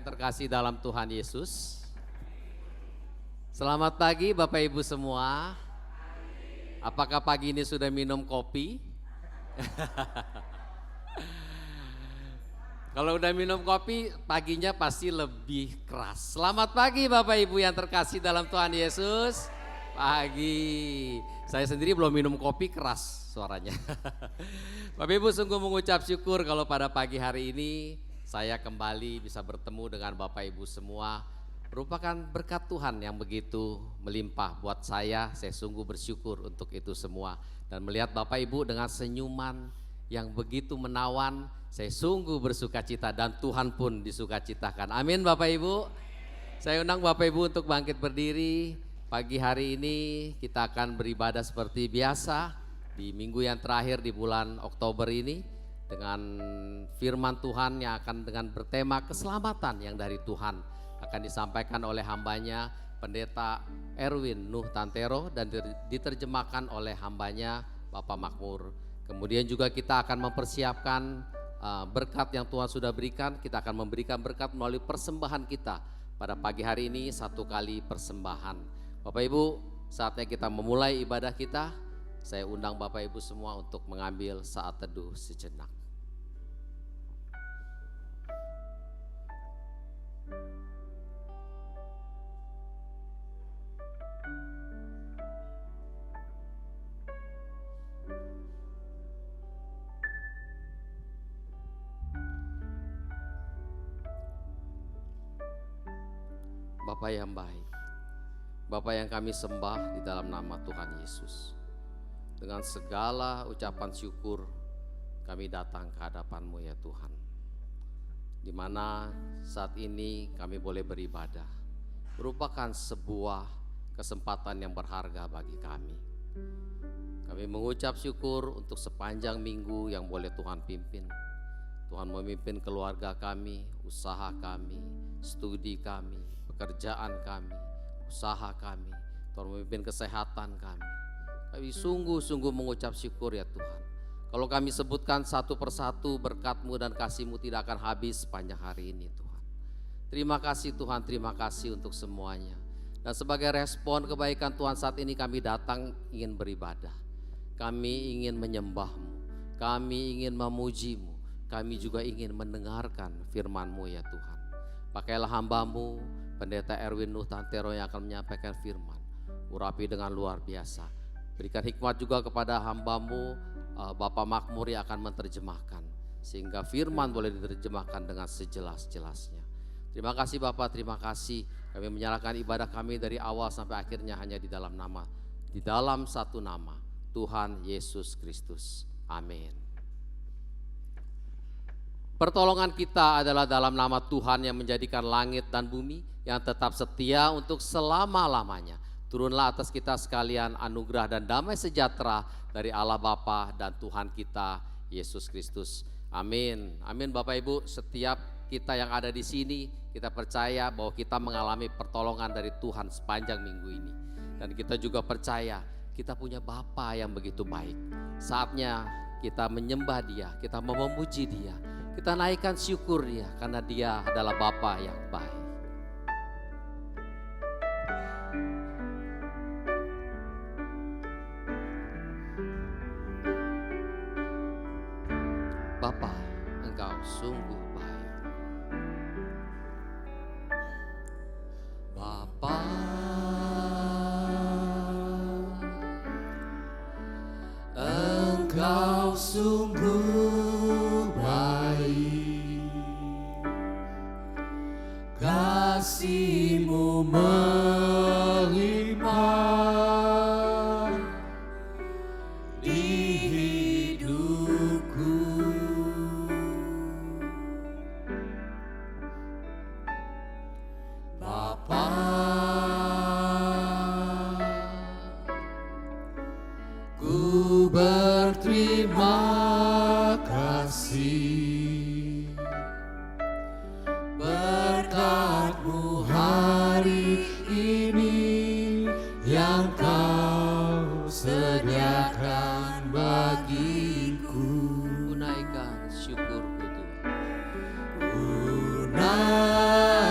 terkasih dalam Tuhan Yesus. Selamat pagi Bapak Ibu semua. Apakah pagi ini sudah minum kopi? Kalau udah minum kopi, paginya pasti lebih keras. Selamat pagi Bapak Ibu yang terkasih dalam Tuhan Yesus. Pagi. Saya sendiri belum minum kopi, keras suaranya. Bapak Ibu sungguh mengucap syukur kalau pada pagi hari ini saya kembali bisa bertemu dengan Bapak Ibu semua. Merupakan berkat Tuhan yang begitu melimpah buat saya sungguh bersyukur untuk itu semua. Dan melihat Bapak Ibu dengan senyuman yang begitu menawan, saya sungguh bersuka cita dan Tuhan pun disukacitakan. Amin Bapak Ibu. Saya undang Bapak Ibu untuk bangkit berdiri. Pagi hari ini kita akan beribadah seperti biasa di minggu yang terakhir di bulan Oktober ini. Dengan firman Tuhan yang akan dengan bertema keselamatan yang dari Tuhan akan disampaikan oleh hambanya Pendeta Erwin Nuh Tantero dan diterjemahkan oleh hambanya Bapak Makmur. Kemudian juga kita akan mempersiapkan berkat yang Tuhan sudah berikan. Kita akan memberikan berkat melalui persembahan kita pada pagi hari ini, satu kali persembahan. Bapak Ibu, saatnya kita memulai ibadah kita. Saya undang Bapak Ibu semua untuk mengambil saat teduh sejenak. Bapak yang baik, Bapak yang kami sembah di dalam nama Tuhan Yesus. Dengan segala ucapan syukur kami datang ke hadapan-Mu ya Tuhan. Di mana saat ini kami boleh beribadah. Merupakan sebuah kesempatan yang berharga bagi kami. Kami mengucap syukur untuk sepanjang minggu yang boleh Tuhan pimpin. Tuhan memimpin keluarga kami, usaha kami, studi kami, pekerjaan kami, usaha kami. Tuhan memimpin kesehatan kami. Kami sungguh-sungguh mengucap syukur ya Tuhan. Kalau kami sebutkan satu persatu berkat-Mu dan kasih-Mu tidak akan habis sepanjang hari ini Tuhan. Terima kasih Tuhan, terima kasih untuk semuanya. Dan sebagai respon kebaikan Tuhan saat ini kami datang ingin beribadah. Kami ingin menyembah-Mu, kami ingin memuji-Mu, kami juga ingin mendengarkan firman-Mu ya Tuhan. Pakailah hamba-Mu, Pendeta Erwin Nuh Tantero yang akan menyampaikan firman. Urapi dengan luar biasa. Berikan hikmat juga kepada hamba-Mu, Bapak Makmur yang akan menerjemahkan. Sehingga firman boleh diterjemahkan dengan sejelas-jelasnya. Terima kasih Bapak, terima kasih. Kami menyerahkan ibadah kami dari awal sampai akhirnya hanya di dalam satu nama, Tuhan Yesus Kristus. Amin. Pertolongan kita adalah dalam nama Tuhan yang menjadikan langit dan bumi, yang tetap setia untuk selama-lamanya. Turunlah atas kita sekalian anugerah dan damai sejahtera dari Allah Bapa dan Tuhan kita Yesus Kristus. Amin. Amin Bapak Ibu, setiap kita yang ada di sini, kita percaya bahwa kita mengalami pertolongan dari Tuhan sepanjang minggu ini. Dan kita juga percaya kita punya Bapa yang begitu baik. Saatnya kita menyembah Dia, kita memuji Dia, kita naikkan syukur Dia karena Dia adalah Bapa yang baik. Bapa, Engkau sungguh baik. Bapa, Engkau sungguh baik. Kasih-Mu melimpah di hidupku. Bapa, ku berterima kasih berkat-Mu hari ini yang Kau sediakan bagiku. Ku naikkan syukurku Tuhan. Ku naikkan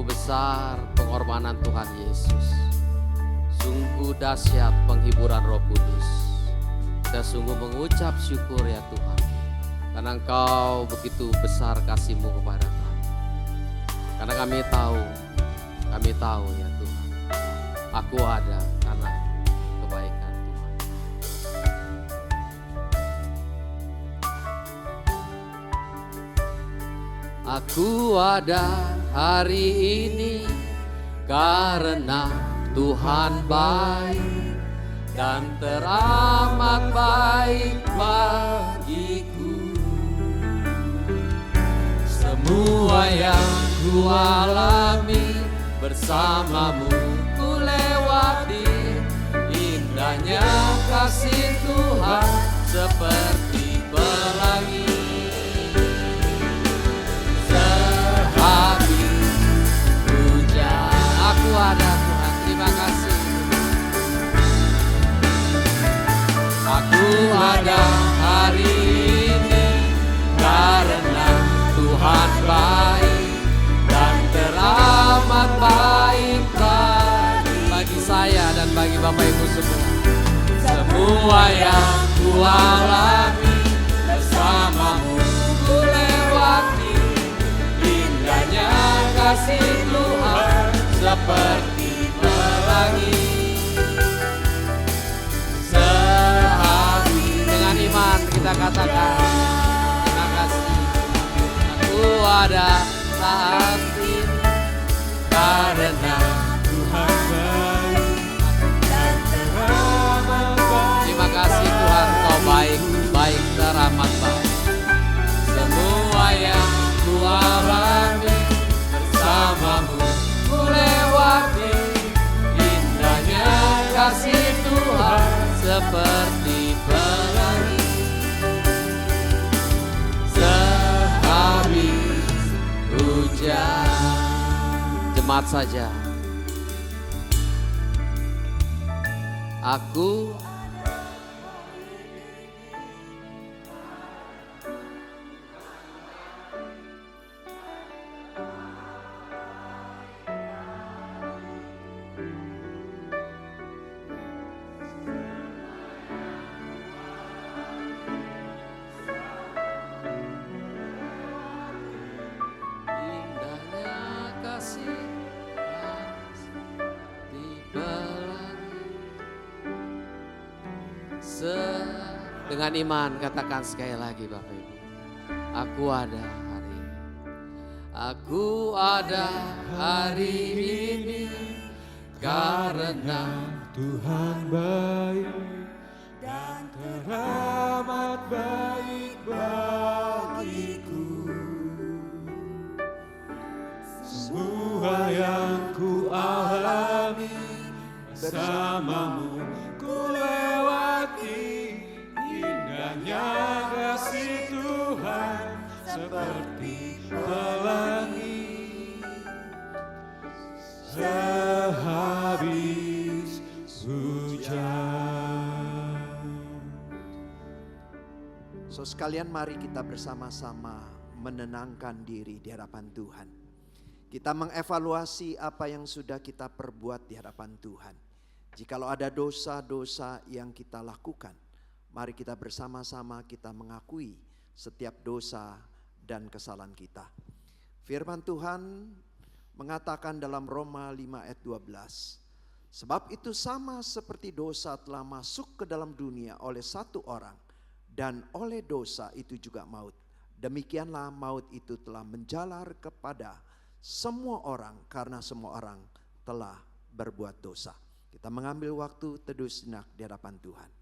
besar pengorbanan Tuhan Yesus. Sungguh dahsyat penghiburan Roh Kudus. Kita sungguh mengucap syukur ya Tuhan, karena Engkau begitu besar kasih-Mu kepada kami. Karena kami tahu ya Tuhan, aku ada karena kebaikan Tuhan. Aku ada hari ini karena Tuhan baik dan teramat baik bagiku. Semua yang ku alami bersamamu ku lewati, indahnya kasih Tuhan seperti pelangi. Sehabis hujan aku ada Tuhan, terima kasih. Aku ada hari ini karena Tuhan baik dan teramat baik bagi saya dan bagi Bapak Ibu semua. Semua yang ku alami bersamamu ku lewati, indahnya kasih Tuhan seperti pelangi. Dengan iman kita katakan terima kasih. Aku ada saat ini karena Tuhan baik dan teramat baik. Terima kasih Tuhan, Kau baik, baik teramat baik. Semua yang ku alami bersamamu ku lewati, indahnya kasih Tuhan seperti pelangi. Sehabis hujan. Jemaat saja. Aku dengan iman katakan sekali lagi Bapak Ibu. Aku ada hari ini. Aku ada hari ini karena Tuhan baik dan teramat baik bagiku. Semua yang ku alami bersamamu ku lewati, indahnya kasih Tuhan seperti pelangi. Sehabis hujan. So sekalian mari kita bersama-sama menenangkan diri di hadapan Tuhan. Kita mengevaluasi apa yang sudah kita perbuat di hadapan Tuhan. Jikalau ada dosa-dosa yang kita lakukan, mari kita bersama-sama kita mengakui setiap dosa dan kesalahan kita. Firman Tuhan mengatakan dalam Roma 5 ayat 12. Sebab itu sama seperti dosa telah masuk ke dalam dunia oleh satu orang, dan oleh dosa itu juga maut. Demikianlah maut itu telah menjalar kepada semua orang karena semua orang telah berbuat dosa. Kita mengambil waktu teduh sejenak di hadapan Tuhan.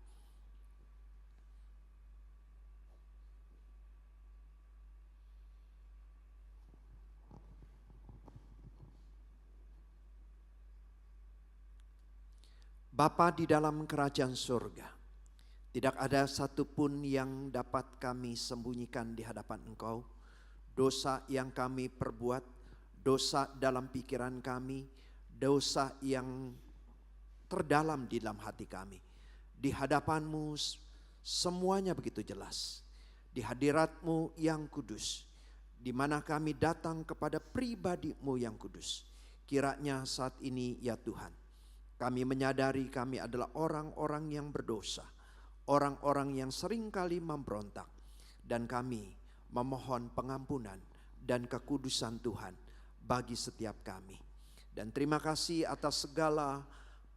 Bapa di dalam kerajaan surga, tidak ada satupun yang dapat kami sembunyikan di hadapan Engkau. Dosa yang kami perbuat, dosa dalam pikiran kami, dosa yang terdalam di dalam hati kami. Di hadapan-Mu semuanya begitu jelas. Di hadirat-Mu yang kudus, di mana kami datang kepada pribadi-Mu yang kudus. Kiranya saat ini ya Tuhan, kami menyadari kami adalah orang-orang yang berdosa, orang-orang yang seringkali memberontak, dan kami memohon pengampunan dan kekudusan Tuhan bagi setiap kami. Dan terima kasih atas segala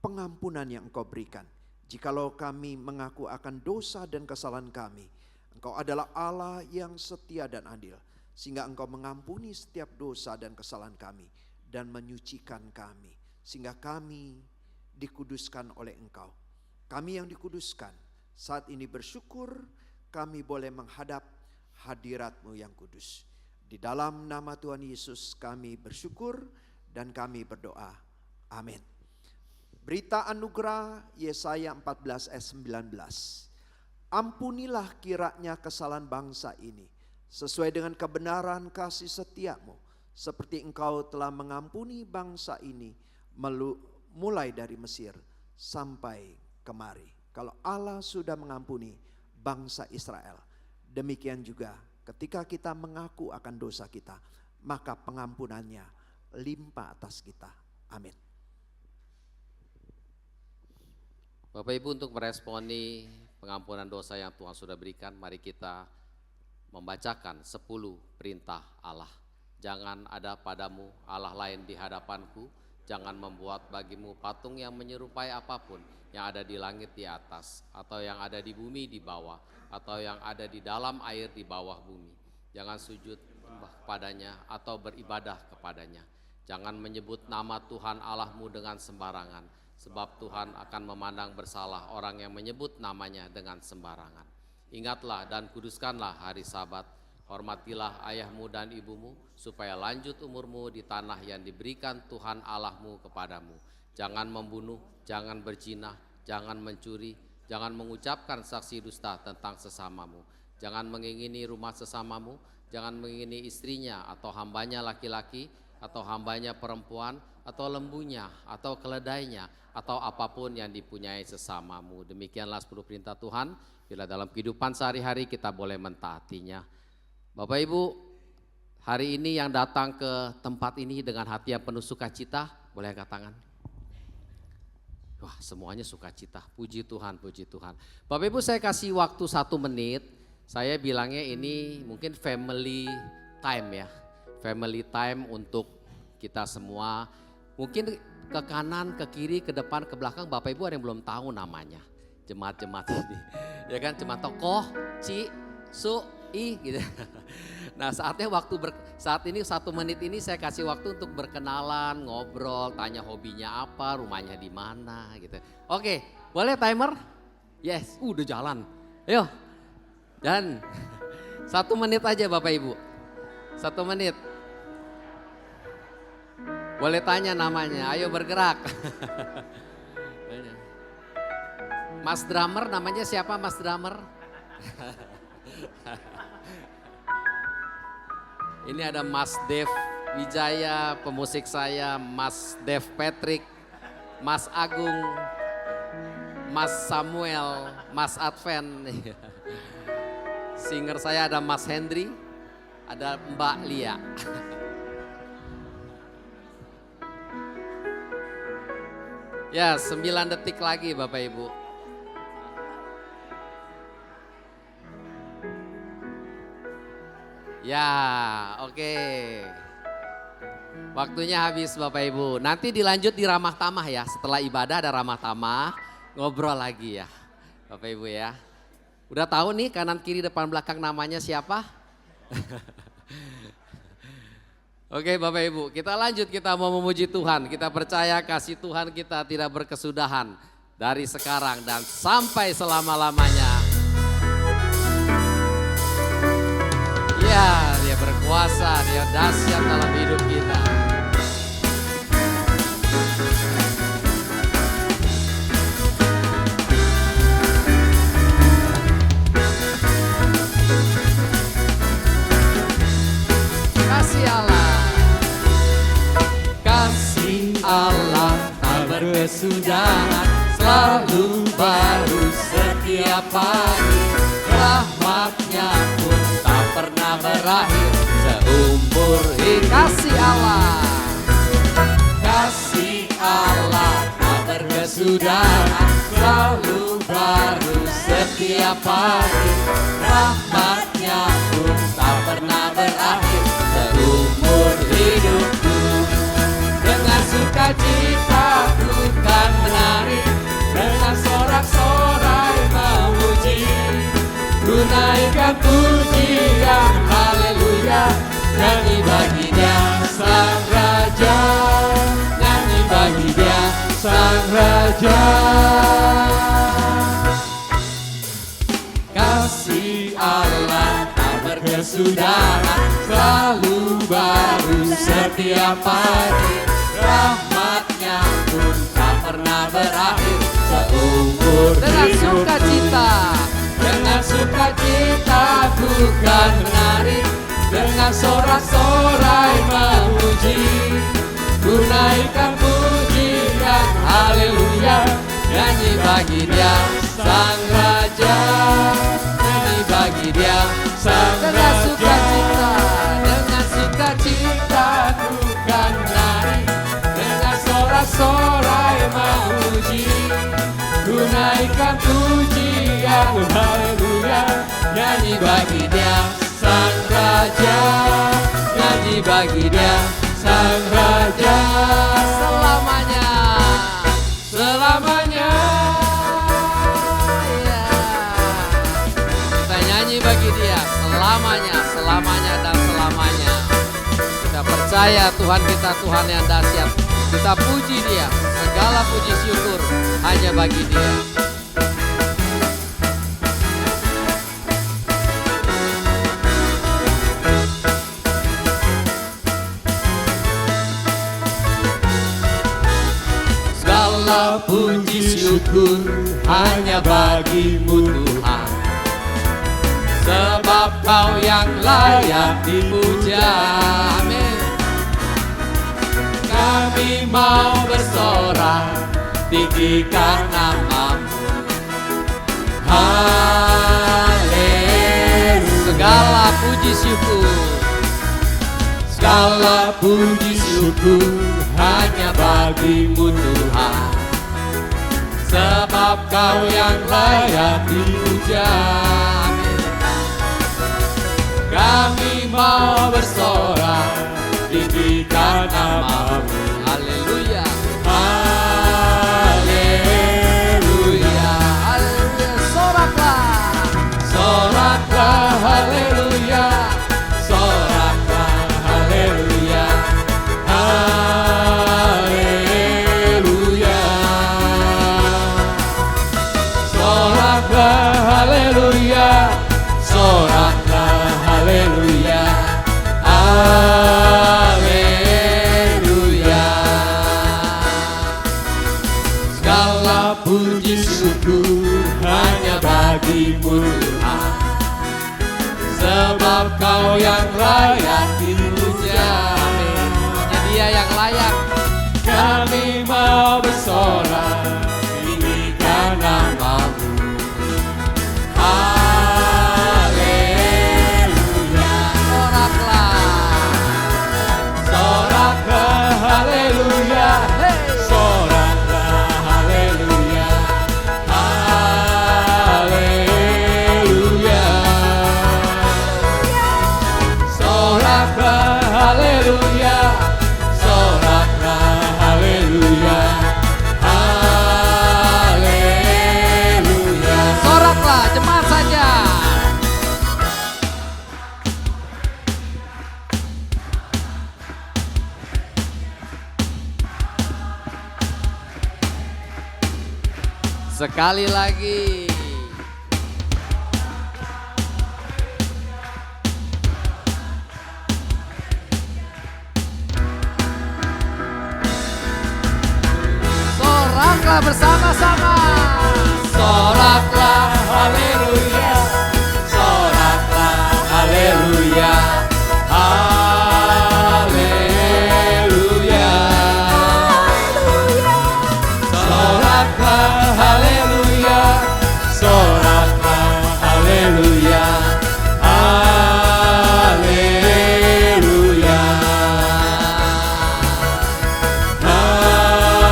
pengampunan yang Engkau berikan. Jikalau kami mengaku akan dosa dan kesalahan kami, Engkau adalah Allah yang setia dan adil, sehingga Engkau mengampuni setiap dosa dan kesalahan kami dan menyucikan kami, sehingga kami dikuduskan oleh Engkau. Kami yang dikuduskan saat ini bersyukur kami boleh menghadap hadirat-Mu yang kudus. Di dalam nama Tuhan Yesus kami bersyukur dan kami berdoa. Amin. Berita anugerah Yesaya 14 ayat 19. Ampunilah kiranya kesalahan bangsa ini sesuai dengan kebenaran kasih setia-Mu, seperti Engkau telah mengampuni bangsa ini mulai dari Mesir sampai kemari. Kalau Allah sudah mengampuni bangsa Israel, demikian juga ketika kita mengaku akan dosa kita, maka pengampunannya limpah atas kita. Amin. Bapak Ibu, untuk meresponi pengampunan dosa yang Tuhan sudah berikan, mari kita membacakan 10 perintah Allah. Jangan ada padamu Allah lain di hadapanku, jangan membuat bagimu patung yang menyerupai apapun yang ada di langit di atas, atau yang ada di bumi di bawah, atau yang ada di dalam air di bawah bumi. Jangan sujud kepadanya atau beribadah kepadanya. Jangan menyebut nama Tuhan Allahmu dengan sembarangan, sebab Tuhan akan memandang bersalah orang yang menyebut namanya dengan sembarangan. Ingatlah dan kuduskanlah hari Sabat. Hormatilah ayahmu dan ibumu, supaya lanjut umurmu di tanah yang diberikan Tuhan Allahmu kepadamu. Jangan membunuh, jangan berzina, jangan mencuri, jangan mengucapkan saksi dusta tentang sesamamu. Jangan mengingini rumah sesamamu, jangan mengingini istrinya atau hambanya laki-laki, atau hambanya perempuan, atau lembunya, atau keledainya, atau apapun yang dipunyai sesamamu. Demikianlah 10 perintah Tuhan, bila dalam kehidupan sehari-hari kita boleh mentaatinya. Bapak Ibu, hari ini yang datang ke tempat ini dengan hati yang penuh sukacita, boleh angkat tangan? Wah, semuanya sukacita, puji Tuhan, puji Tuhan. Bapak Ibu, saya kasih waktu 1 menit, saya bilangnya ini mungkin family time ya. Family time untuk kita semua, mungkin ke kanan, ke kiri, ke depan, ke belakang. Bapak Ibu ada yang belum tahu namanya jemaat-jemaat ini, ya kan, jemaat tokoh, Ci, Su, I gitu. Nah saatnya saat ini 1 menit ini saya kasih waktu untuk berkenalan, ngobrol, tanya hobinya apa, rumahnya di mana gitu. Oke, boleh timer? Yes, udah jalan. Ayo, dan 1 menit aja Bapak Ibu, 1 menit. Boleh tanya namanya, ayo bergerak. Mas drummer, namanya siapa Mas drummer? Ini ada Mas Dev Wijaya, pemusik saya, Mas Dev Patrick, Mas Agung, Mas Samuel, Mas Advent. Singer saya ada Mas Hendri, ada Mbak Lia. Ya, 9 detik lagi Bapak Ibu. Ya, oke. Waktunya habis Bapak Ibu. Nanti dilanjut di ramah tamah ya. Setelah ibadah ada ramah tamah, ngobrol lagi ya Bapak Ibu ya. Udah tahu nih kanan kiri depan belakang namanya siapa? Oke Bapak Ibu, kita lanjut, kita mau memuji Tuhan. Kita percaya kasih Tuhan kita tidak berkesudahan dari sekarang dan sampai selama-lamanya. Ya, Dia berkuasa, Dia dahsyat dalam hidup kita. Kasih Allah, kasih Allah tak berkesudahan, selalu baru setiap pagi. Rahmatnya pun tak pernah berakhir seumur hidup. Kasih Allah, berkesudahan selalu baru setiap hari. Rahmat-Nya pun tak pernah berakhir seumur hidupku. Dengan sukacita ku kan menari, dengan sorak-sorai memuji. Ku naikkan pujian haleluya, nyanyi bagi Dia Sang Raja, nyanyi bagi Dia Sang Raja. Kasih Allah tak berkesudahan selalu baru setiap hari. Rahmat-Nya pun tak pernah berakhir seumur Dengan hidup. sukacita, Dengan sukacita ku kan menari, dengan sorak-sorai memuji. Ku naikkan pujian haleluya, nyanyi bagi Dia Sang Raja, nyanyi bagi Dia Sang dengan Raja. sukacita, Dengan sukacita ku kan menari, dengan sorak-sorai memuji. Ku naikkan pujian haleluya, nyanyi bagi Dia Sang Raja, nyanyi bagi Dia Sang Raja. selamanya. Selamanya. Ya. Kita nyanyi bagi Dia selamanya, selamanya dan selamanya. Kita percaya Tuhan kita Tuhan yang dahsyat. Kita puji Dia, segala puji syukur hanya bagi Dia. Segala puji syukur hanya bagi-Mu Tuhan, sebab Kau yang layak dipuja. Amin. Kami mau bersorak, tinggikan nama-Mu. Haleluya. Segala puji syukur, Segala puji syukur hanya bagi-Mu Tuhan, sebab Kau yang layak dipuja. Amin. Kami mau bersorak, tinggikan nama-Mu. haleluya, Haleluya. haleluya. Soraklah, Soraklah haleluya, soraklah haleluya, haleluya. Soraklah haleluya, soraklah haleluya, haleluya. Segala puji syukur hanya bagi-Mu Tuhan, sebab Kau yang layak dipuja. Amin. hanya Dia yang layak. Kami mau bersorak, tinggikan nama-Mu. Haleluya. Soraklah, Soraklah haleluya, hey. soraklah haleluya, haleluya. Soraklah haleluya, soraklah haleluya, haleluya. Soraklah, jemaat saja. Sekali lagi. Soraklah bersama-sama. Soraklah haleluya, soraklah haleluya, haleluya. Soraklah haleluya, soraklah haleluya, haleluya. Haleluya.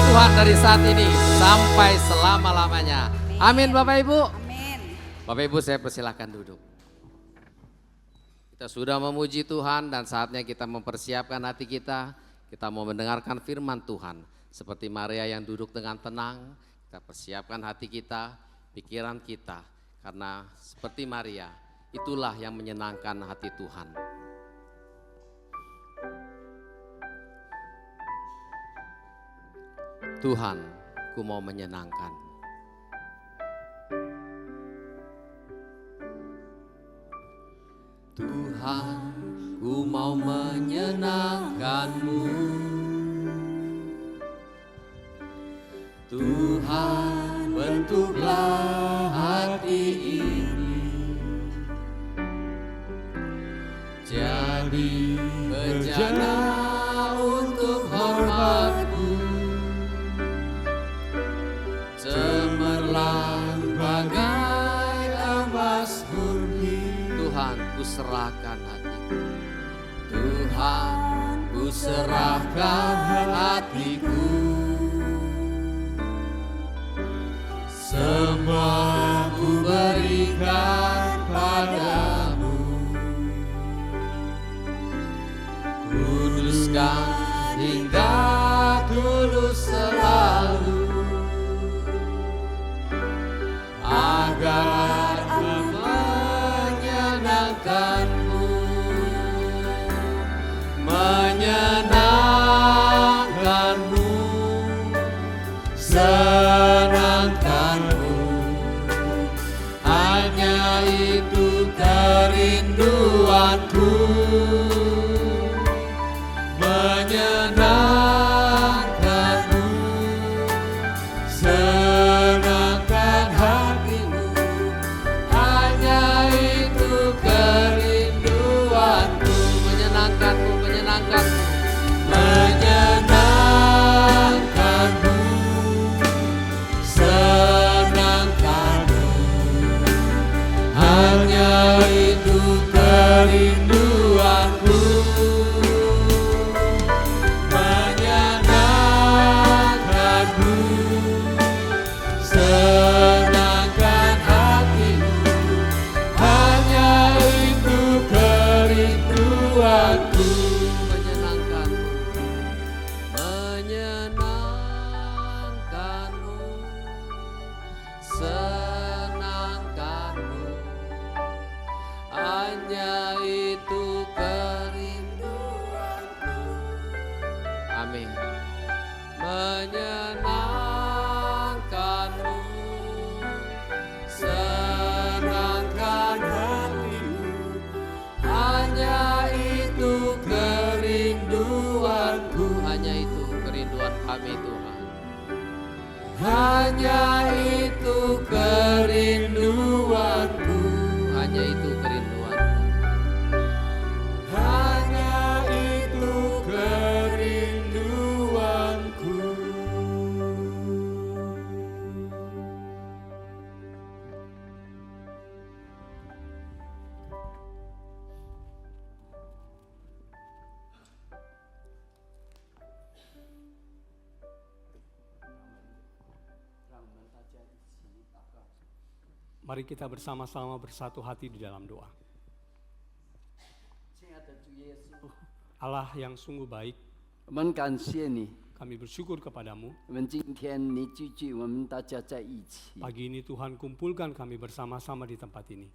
Tuhan dari saat ini sampai selama-lamanya. Amin Bapak Ibu. Amin. Bapak Ibu saya persilahkan duduk. Kita sudah memuji Tuhan dan saatnya kita mempersiapkan hati kita. Kita mau mendengarkan firman Tuhan. Seperti Maria yang duduk dengan tenang, kita persiapkan hati kita, pikiran kita. Karena seperti Maria, itulah yang menyenangkan hati Tuhan. Tuhan, ku mau menyenangkan. Tuhan, ku mau menyenangkan-Mu. Tuhan, bentuklah hati ini jadi bejana untuk hormat-Mu. Cemerlang bagai emas murni. Tuhan, ku serahkan hatiku. Tuhan, ku serahkan hatiku. Semua ku berikan padamu. Kuduskan hingga tulus selalu, agar aku menyenangkan-Mu. Menyenangkan-Mu, senangkan-Mu, hanya itu kerinduanku. Menyenangkan-Mu, senangkan hatimu, hanya itu kerinduanku. Menyenangkan-Mu, menyenangkan-Mu, menyenangkan-Mu, senangkan-Mu, hanya itu kerinduanku. Menyenangkan-Mu, senangkan hatimu, hanya itu kerinduanku. Menyenangkan-Mu, menyenangkan-Mu, senangkan-Mu, hanya itu kerinduanku. Amin. Menyenangkan-Mu, senangkan hatimu, hanya itu kerinduanku. Hanya itu kerinduan kami Tuhan. Hanya itu kerinduanku. Hanya itu kerinduanku. Hanya itu kerinduanku. Mari kita bersama-sama bersatu hati di dalam doa. Allah yang sungguh baik, 我们感谢你， kami bersyukur kepadamu. 我们今天你聚集我们大家在一起， Pagi ini Tuhan kumpulkan kami bersama-sama di tempat ini.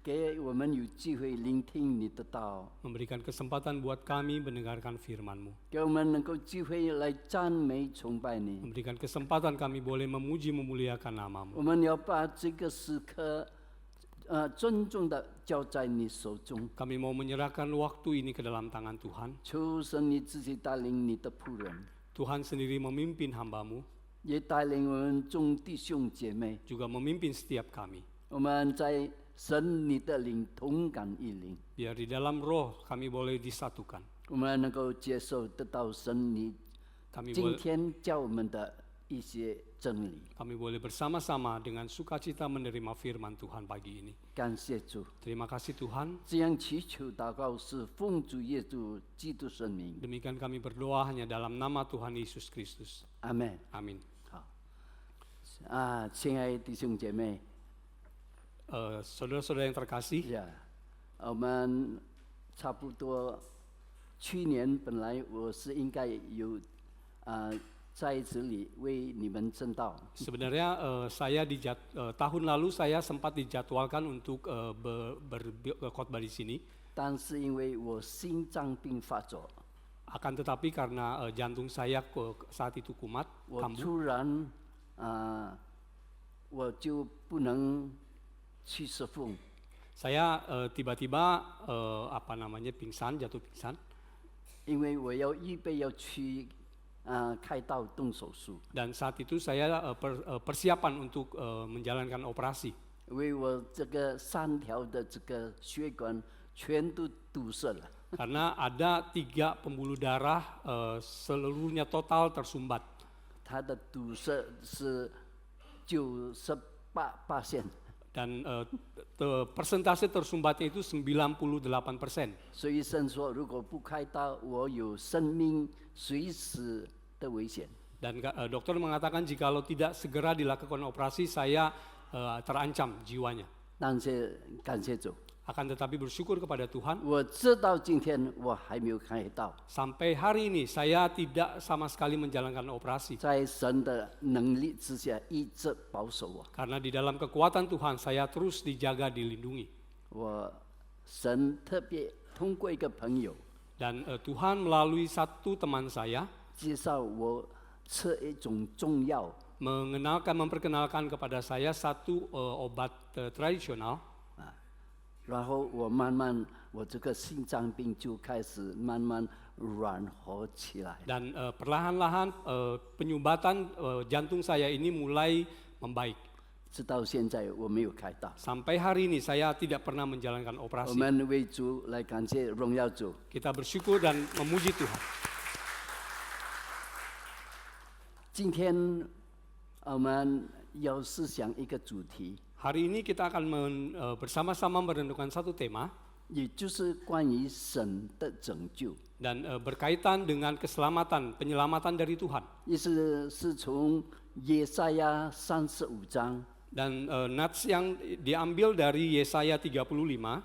给我们有机会聆听你的道， Memberikan kesempatan buat kami mendengarkan firman-Mu. 给我们能够机会来赞美崇拜你。 Memberikan kesempatan kami boleh memuji memuliakan nama-Mu. 我们要把这个时刻，郑重的交在你手中， Kami mau menyerahkan waktu ini ke dalam tangan Tuhan. 求神你自己带领你的仆人， Tuhan sendiri memimpin hamba-Mu, 也带领我们众弟兄姐妹。 juga memimpin setiap kami. 我们在神你的灵同感一灵， Biar di dalam roh kami boleh disatukan. 我们能够接受得到神你 Kami 今 boleh, 天教我们的一些真理。 Kami boleh bersama-sama dengan sukacita menerima firman Tuhan pagi ini. 感谢主， Terima kasih Tuhan. 这样祈求祷告是奉主耶稣基督圣名， Demikian kami berdoa hanya dalam nama Tuhan Yesus Kristus. 阿门。 Amin. 亲爱的弟兄姐妹， Saudara-saudara yang terkasih, 呀，我们差不多去年本来我是应该有在这里为你们证道， sebenarnya saya tahun lalu saya sempat dijadwalkan untuk berkhotbah di sini. 但是因为我心脏病发作， Akan tetapi karena jantung saya saat itu kumat, 我 kambuh, 突然我就不能去侍奉， saya tiba-tiba pingsan, jatuh pingsan. 因为我要预备要去开刀动手术， Dan saat itu saya persiapan untuk menjalankan operasi. 因为我这个3条的这个血管全都堵塞了。 Karena ada 3 pembuluh darah seluruhnya total tersumbat. 它的堵塞是98%， Dan persentase tersumbatnya itu 98%. 所以医生说，如果不开刀，我有生命随时的危险。 Dan dokter mengatakan jikalau tidak segera dilakukan operasi saya terancam jiwanya. 但是感谢主， Akan tetapi bersyukur kepada Tuhan, 我直到今天我还没有开刀， sampai hari ini saya tidak sama sekali menjalankan operasi. 在神的能力之下一直保守我。 Karena di dalam kekuatan Tuhan saya terus dijaga, dilindungi. 神特别通过一个朋友 Dan Tuhan melalui satu teman saya 介绍我吃一种中药， memperkenalkan kepada saya satu obat tradisional. 然后我慢慢我这个心脏病就开始慢慢软和起来。 Dan perlahan-lahan penyumbatan jantung saya ini mulai membaik. 直到现在我没有开刀。 Sampai hari ini saya tidak pernah menjalankan 我 operasi. 们为主来感谢荣耀主。 Kita bersyukur dan memuji Tuhan. 今天我们要思想一个主题， Hari ini kita akan bersama-sama merenungkan satu tema 也就是关于神的拯救， dan berkaitan dengan keselamatan, penyelamatan dari Tuhan. 意思是从耶赛亚35章， Dan nats yang diambil dari Yesaya 35,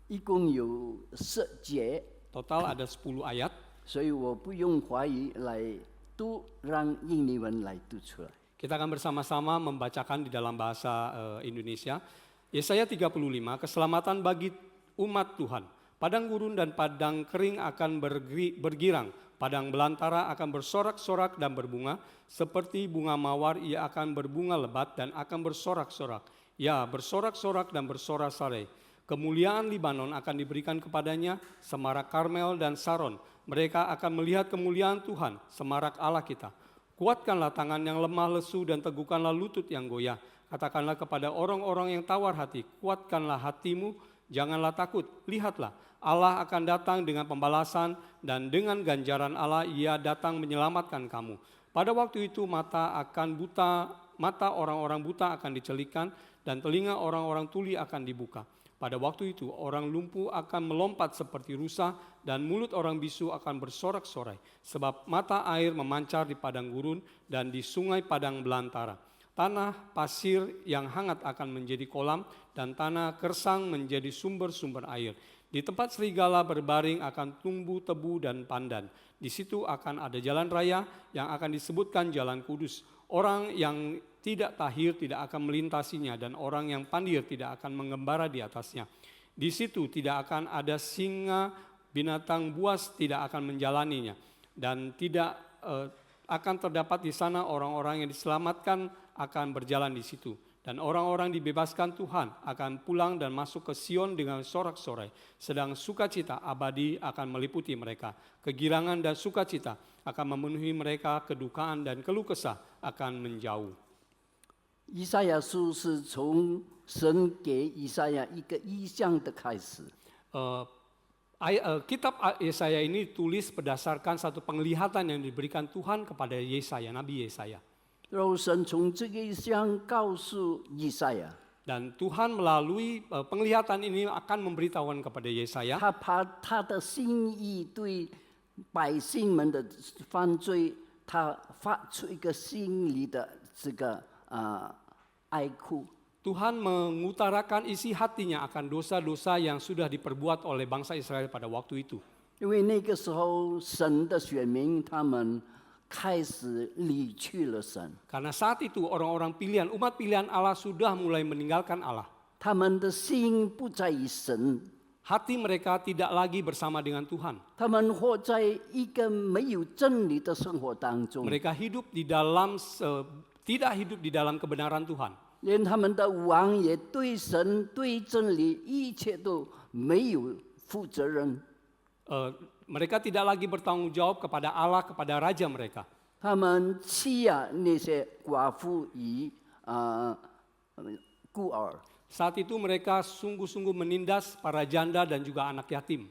一共有10节， total ada 10 ayat. 所以我不用华语来读，让印尼文来读出来。 Kita akan bersama-sama membacakan di dalam bahasa Indonesia. Yesaya 35, keselamatan bagi umat Tuhan. Padang gurun dan padang kering akan bergirang. Padang belantara akan bersorak-sorak dan berbunga. Seperti bunga mawar ia akan berbunga lebat dan akan bersorak-sorak. Ya, bersorak-sorak dan bersorak-sorai. Kemuliaan Libanon akan diberikan kepadanya, semarak Karmel dan Saron. Mereka akan melihat kemuliaan Tuhan, semarak Allah kita. Kuatkanlah tangan yang lemah lesu dan teguhkanlah lutut yang goyah. Katakanlah kepada orang-orang yang tawar hati, kuatkanlah hatimu, janganlah takut. Lihatlah, Allah akan datang dengan pembalasan dan dengan ganjaran Allah ia datang menyelamatkan kamu. Pada waktu itu mata orang-orang buta akan dicelikkan dan telinga orang-orang tuli akan dibuka. Pada waktu itu orang lumpuh akan melompat seperti rusa dan mulut orang bisu akan bersorak-sorai. Sebab mata air memancar di padang gurun dan di sungai padang belantara. Tanah pasir yang hangat akan menjadi kolam dan tanah kersang menjadi sumber-sumber air. Di tempat serigala berbaring akan tumbuh tebu dan pandan. Di situ akan ada jalan raya yang akan disebutkan jalan kudus. Orang yang tidak tahir tidak akan melintasinya dan orang yang pandir tidak akan mengembara di atasnya. Di situ tidak akan ada singa, binatang buas tidak akan menjalaninya. Dan tidak akan terdapat di sana orang-orang yang diselamatkan akan berjalan di situ. Dan orang-orang dibebaskan Tuhan akan pulang dan masuk ke Sion dengan sorak-sorai. Sedang sukacita abadi akan meliputi mereka. Kegirangan dan sukacita akan memenuhi mereka, kedukaan dan keluh kesah akan menjauh. 以赛亚书是从神给以赛亚一个意象的开始。 Kitab Yesaya ini tulis berdasarkan satu penglihatan yang diberikan Tuhan kepada Yesaya, Nabi Yesaya. 然后神从这个意象告诉以赛亚， Dan Tuhan melalui penglihatan ini akan memberitahukan kepada Yesaya, 他把他的心意对百姓们的犯罪，他发出一个心里的这个哀哭。 Tuhan mengutarakan isi hatinya akan dosa-dosa yang sudah diperbuat oleh bangsa Israel pada waktu itu. 因为那个时候，神的选民他们开始离去了神， Karena saat itu orang-orang pilihan, umat pilihan Allah sudah mulai meninggalkan Allah. 他们的心不在于神， Hati mereka tidak lagi bersama dengan Tuhan. 他们活在一个没有真理的生活当中， Mereka hidup di dalam tidak hidup di dalam kebenaran Tuhan. 连他们的王也对神、对真理一切都没有负责任。 Mereka tidak lagi bertanggung jawab kepada Allah, kepada raja mereka. 他们欺压那些寡妇与孤儿， Saat itu mereka sungguh-sungguh menindas para janda dan juga anak yatim.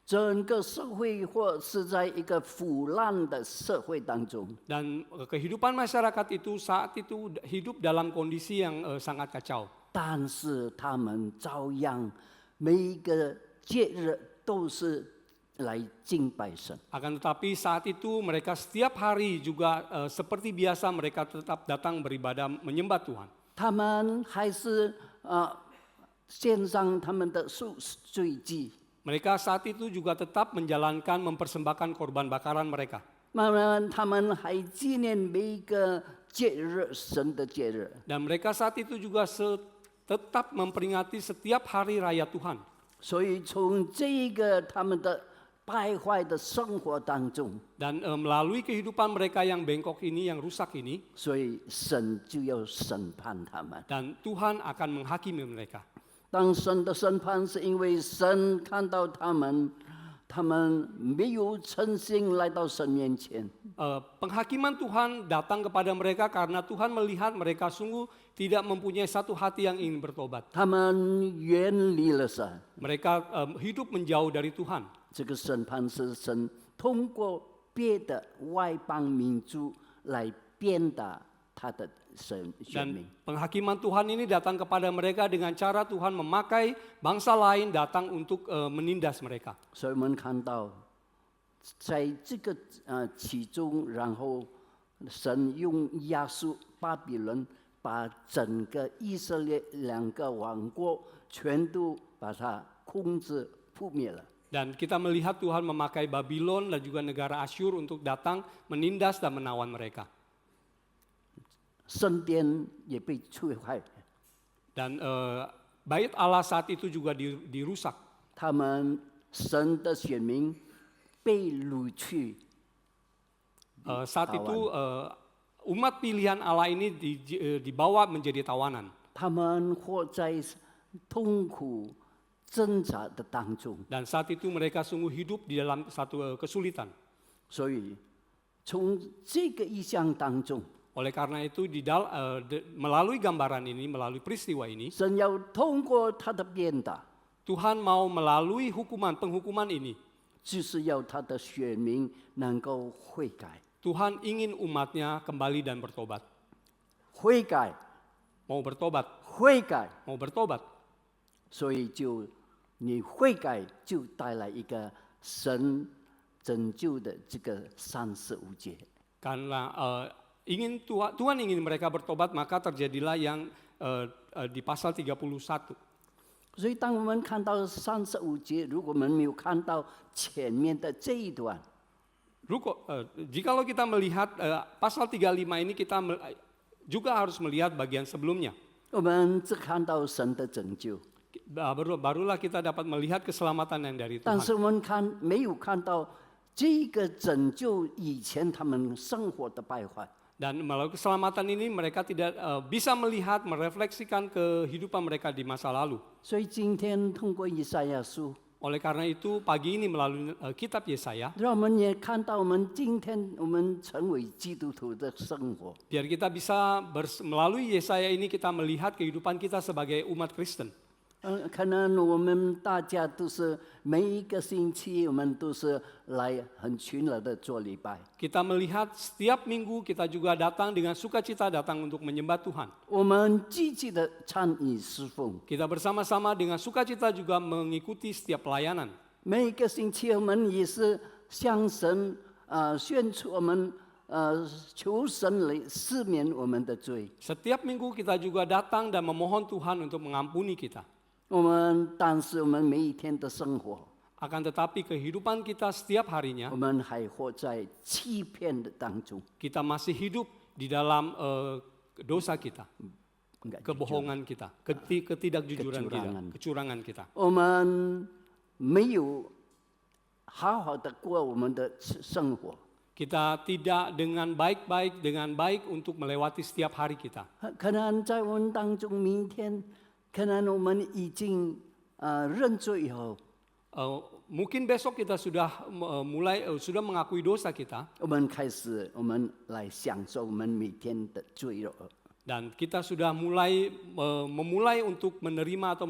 整个社会或是在一个腐烂的社会当中。 Dan kehidupan masyarakat itu saat itu hidup dalam kondisi yang sangat kacau. 但是他们照样每一个节日都是来敬拜神。 Akan tetapi saat itu mereka setiap hari juga seperti biasa mereka tetap datang beribadah menyembah Tuhan. 他们还是献上他们的赎罪祭。 Mereka saat itu juga tetap menjalankan mempersembahkan korban bakaran mereka. 慢慢他们还纪念每一个节日神的节日。 Dan mereka saat itu juga tetap memperingati setiap hari raya Tuhan. 所以从这个他们的败坏的生活当中， Dan melalui kehidupan mereka yang bengkok ini, yang rusak ini, 所以神就要审判他们。 dan Tuhan akan menghakimi mereka. 当神的审判是因为神看到他们没有诚心来到神面前， Penghakiman Tuhan datang kepada mereka karena Tuhan melihat mereka sungguh tidak mempunyai satu hati yang ingin bertobat. 他们远离了神。 Mereka hidup menjauh dari Tuhan. 这个审判是神通过别的外邦民族来鞭打他的选 Dan 民。 penghakiman Tuhan ini datang kepada mereka dengan cara Tuhan memakai bangsa lain datang untuk menindas mereka. 所以我们看到，在这个其中，然后神用亚述、巴比伦把整个以色列两个王国全都把它控制覆灭了。 Dan kita melihat Tuhan memakai Babylon dan juga negara Asyur untuk datang menindas dan menawan mereka. 圣殿也被摧坏， Dan bait Allah saat itu juga dirusak. 他们神的选民被掳去。 Saat itu umat pilihan Allah ini dibawa menjadi tawanan. 他们活在痛苦挣扎的当中， Dan saat itu mereka sungguh hidup di dalam satu kesulitan. 所以从这个意象当中， Oleh karena itu melalui gambaran ini, melalui peristiwa ini, 神要通过他的鞭打， Tuhan mau melalui penghukuman ini, 就是要他的选民能够悔改， Tuhan ingin umatnya kembali dan bertobat. 悔改， Mau bertobat, 悔改， mau bertobat. 所以你悔改就带来一个神拯救的这个35节。 Karena Tuhan ingin mereka bertobat, maka terjadilah yang di pasal 31. 所以当我们看到35节，如果我们没有看到前面的这一段， Jikalau kita melihat pasal 35 ini, kita juga harus melihat bagian sebelumnya. 我们只看到神的拯救， Barulah kita dapat melihat keselamatan yang dari 但 Tuhan. 是我们没有看到这个拯救以前他们生活的败坏。 Dan melalui keselamatan ini mereka tidak bisa melihat, merefleksikan kehidupan mereka di masa lalu. 所以今天通过以赛亚书， Oleh karena itu pagi ini melalui kitab Yesaya, 让我们也看到我们今天我们成为基督徒的生活。 biar kita bisa melalui Yesaya ini kita melihat kehidupan kita sebagai umat Kristen. 可能我们大家都是每一个星期，我们都是来很群乐的做礼拜。 Kita melihat setiap minggu kita juga datang dengan sukacita datang untuk menyembah Tuhan. 我们积极的参与侍奉， Kita bersama-sama dengan sukacita juga mengikuti setiap pelayanan. 每一个星期我们也是向神宣出我们求神来赦免我们的罪。 Setiap minggu kita juga datang dan memohon Tuhan untuk mengampuni kita. 但是我们每一天的生活， Akan tetapi kehidupan kita setiap harinya, 我们还活在欺骗的当中， kita masih hidup di dalam dosa kita, 应该 kebohongan kita, ketidakjujuran kita, Kecurangan. kecurangan kita. 我们没有好好的过我们的生活。 Kita tidak dengan baik untuk melewati setiap hari kita. 可能在我们当中，明天可能我们已经认罪以后， Mungkin besok kita sudah sudah mengakui dosa kita 我们来享受我们每天的罪恶。 dan kita sudah memulai untuk menerima atau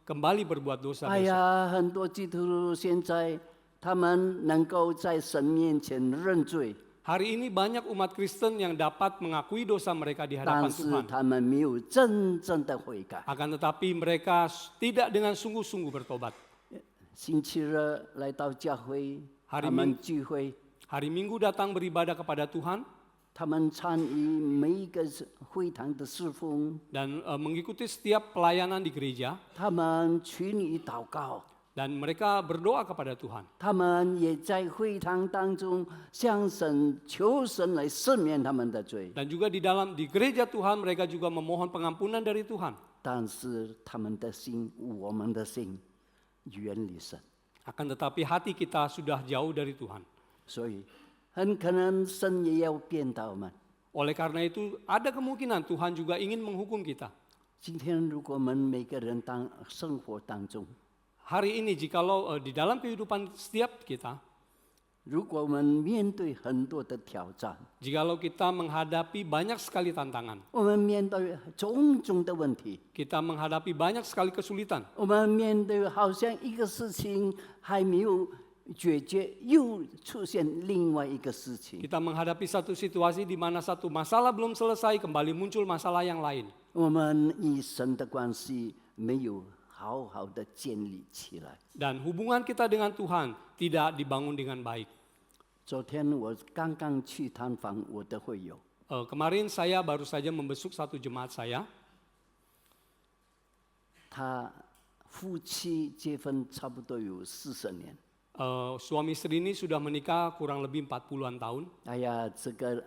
kembali berbuat dosa 哎 besok. 呀，很多基督徒现在他们能够在神面前认罪， Hari ini banyak umat Kristen yang dapat mengakui dosa mereka di 但 hadapan 是 Tuhan. 他们没有真正的悔改。 Akan tetapi mereka tidak dengan sungguh-sungguh bertobat. 星期日来到教会， Hari 他们聚会， Hari Minggu datang beribadah kepada Tuhan 他们参与每一个会堂的侍奉， dan mengikuti setiap pelayanan di gereja 他们群于祷告。 dan mereka berdoa kepada Tuhan. 他们也在会堂当中向神求神来赦免他们的罪， Dan juga di gereja Tuhan mereka juga memohon pengampunan dari Tuhan. 但是他们的心，我们的心远离神， Akan tetapi hati kita sudah jauh dari Tuhan. 所以很可能神也要变到我们。 Oleh karena itu ada kemungkinan Tuhan juga ingin menghukum kita. 今天如果我们每个人生活当中， Hari ini jikalau di dalam kehidupan setiap kita, 如果我们面对很多的挑战， jikalau kita menghadapi banyak sekali tantangan, 我们面对种种的问题， kita menghadapi banyak sekali kesulitan, 我们面对好像一个事情还没有解决，又出现另外一个事情。 kita menghadapi satu situasi di mana satu masalah belum selesai, kembali muncul masalah yang lain. 我们与神的关系没有好好的建立起来。 Dan hubungan kita dengan Tuhan tidak dibangun dengan baik. 昨天我刚刚去探访我的会友， Kemarin saya baru saja membesuk satu jemaat saya. 他夫妻结婚差不多有40年。 Suami istri ini sudah menikah kurang lebih 40-an tahun. 哎呀，这个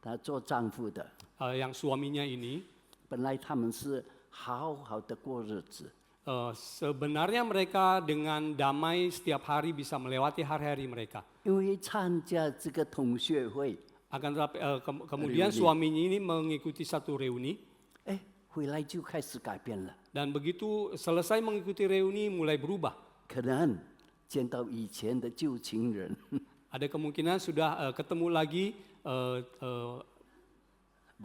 他做丈夫的， Yang suaminya ini 本来他们是好好的过日子， sebenarnya mereka dengan damai setiap hari bisa melewati hari-hari mereka. 因为参加这个同学会， Akan tetapi kemudian suaminya ini mengikuti satu reuni 哎，回来就开始改变了， dan begitu selesai mengikuti reuni mulai berubah. 可能见到以前的旧情人， Ada kemungkinan sudah ketemu lagi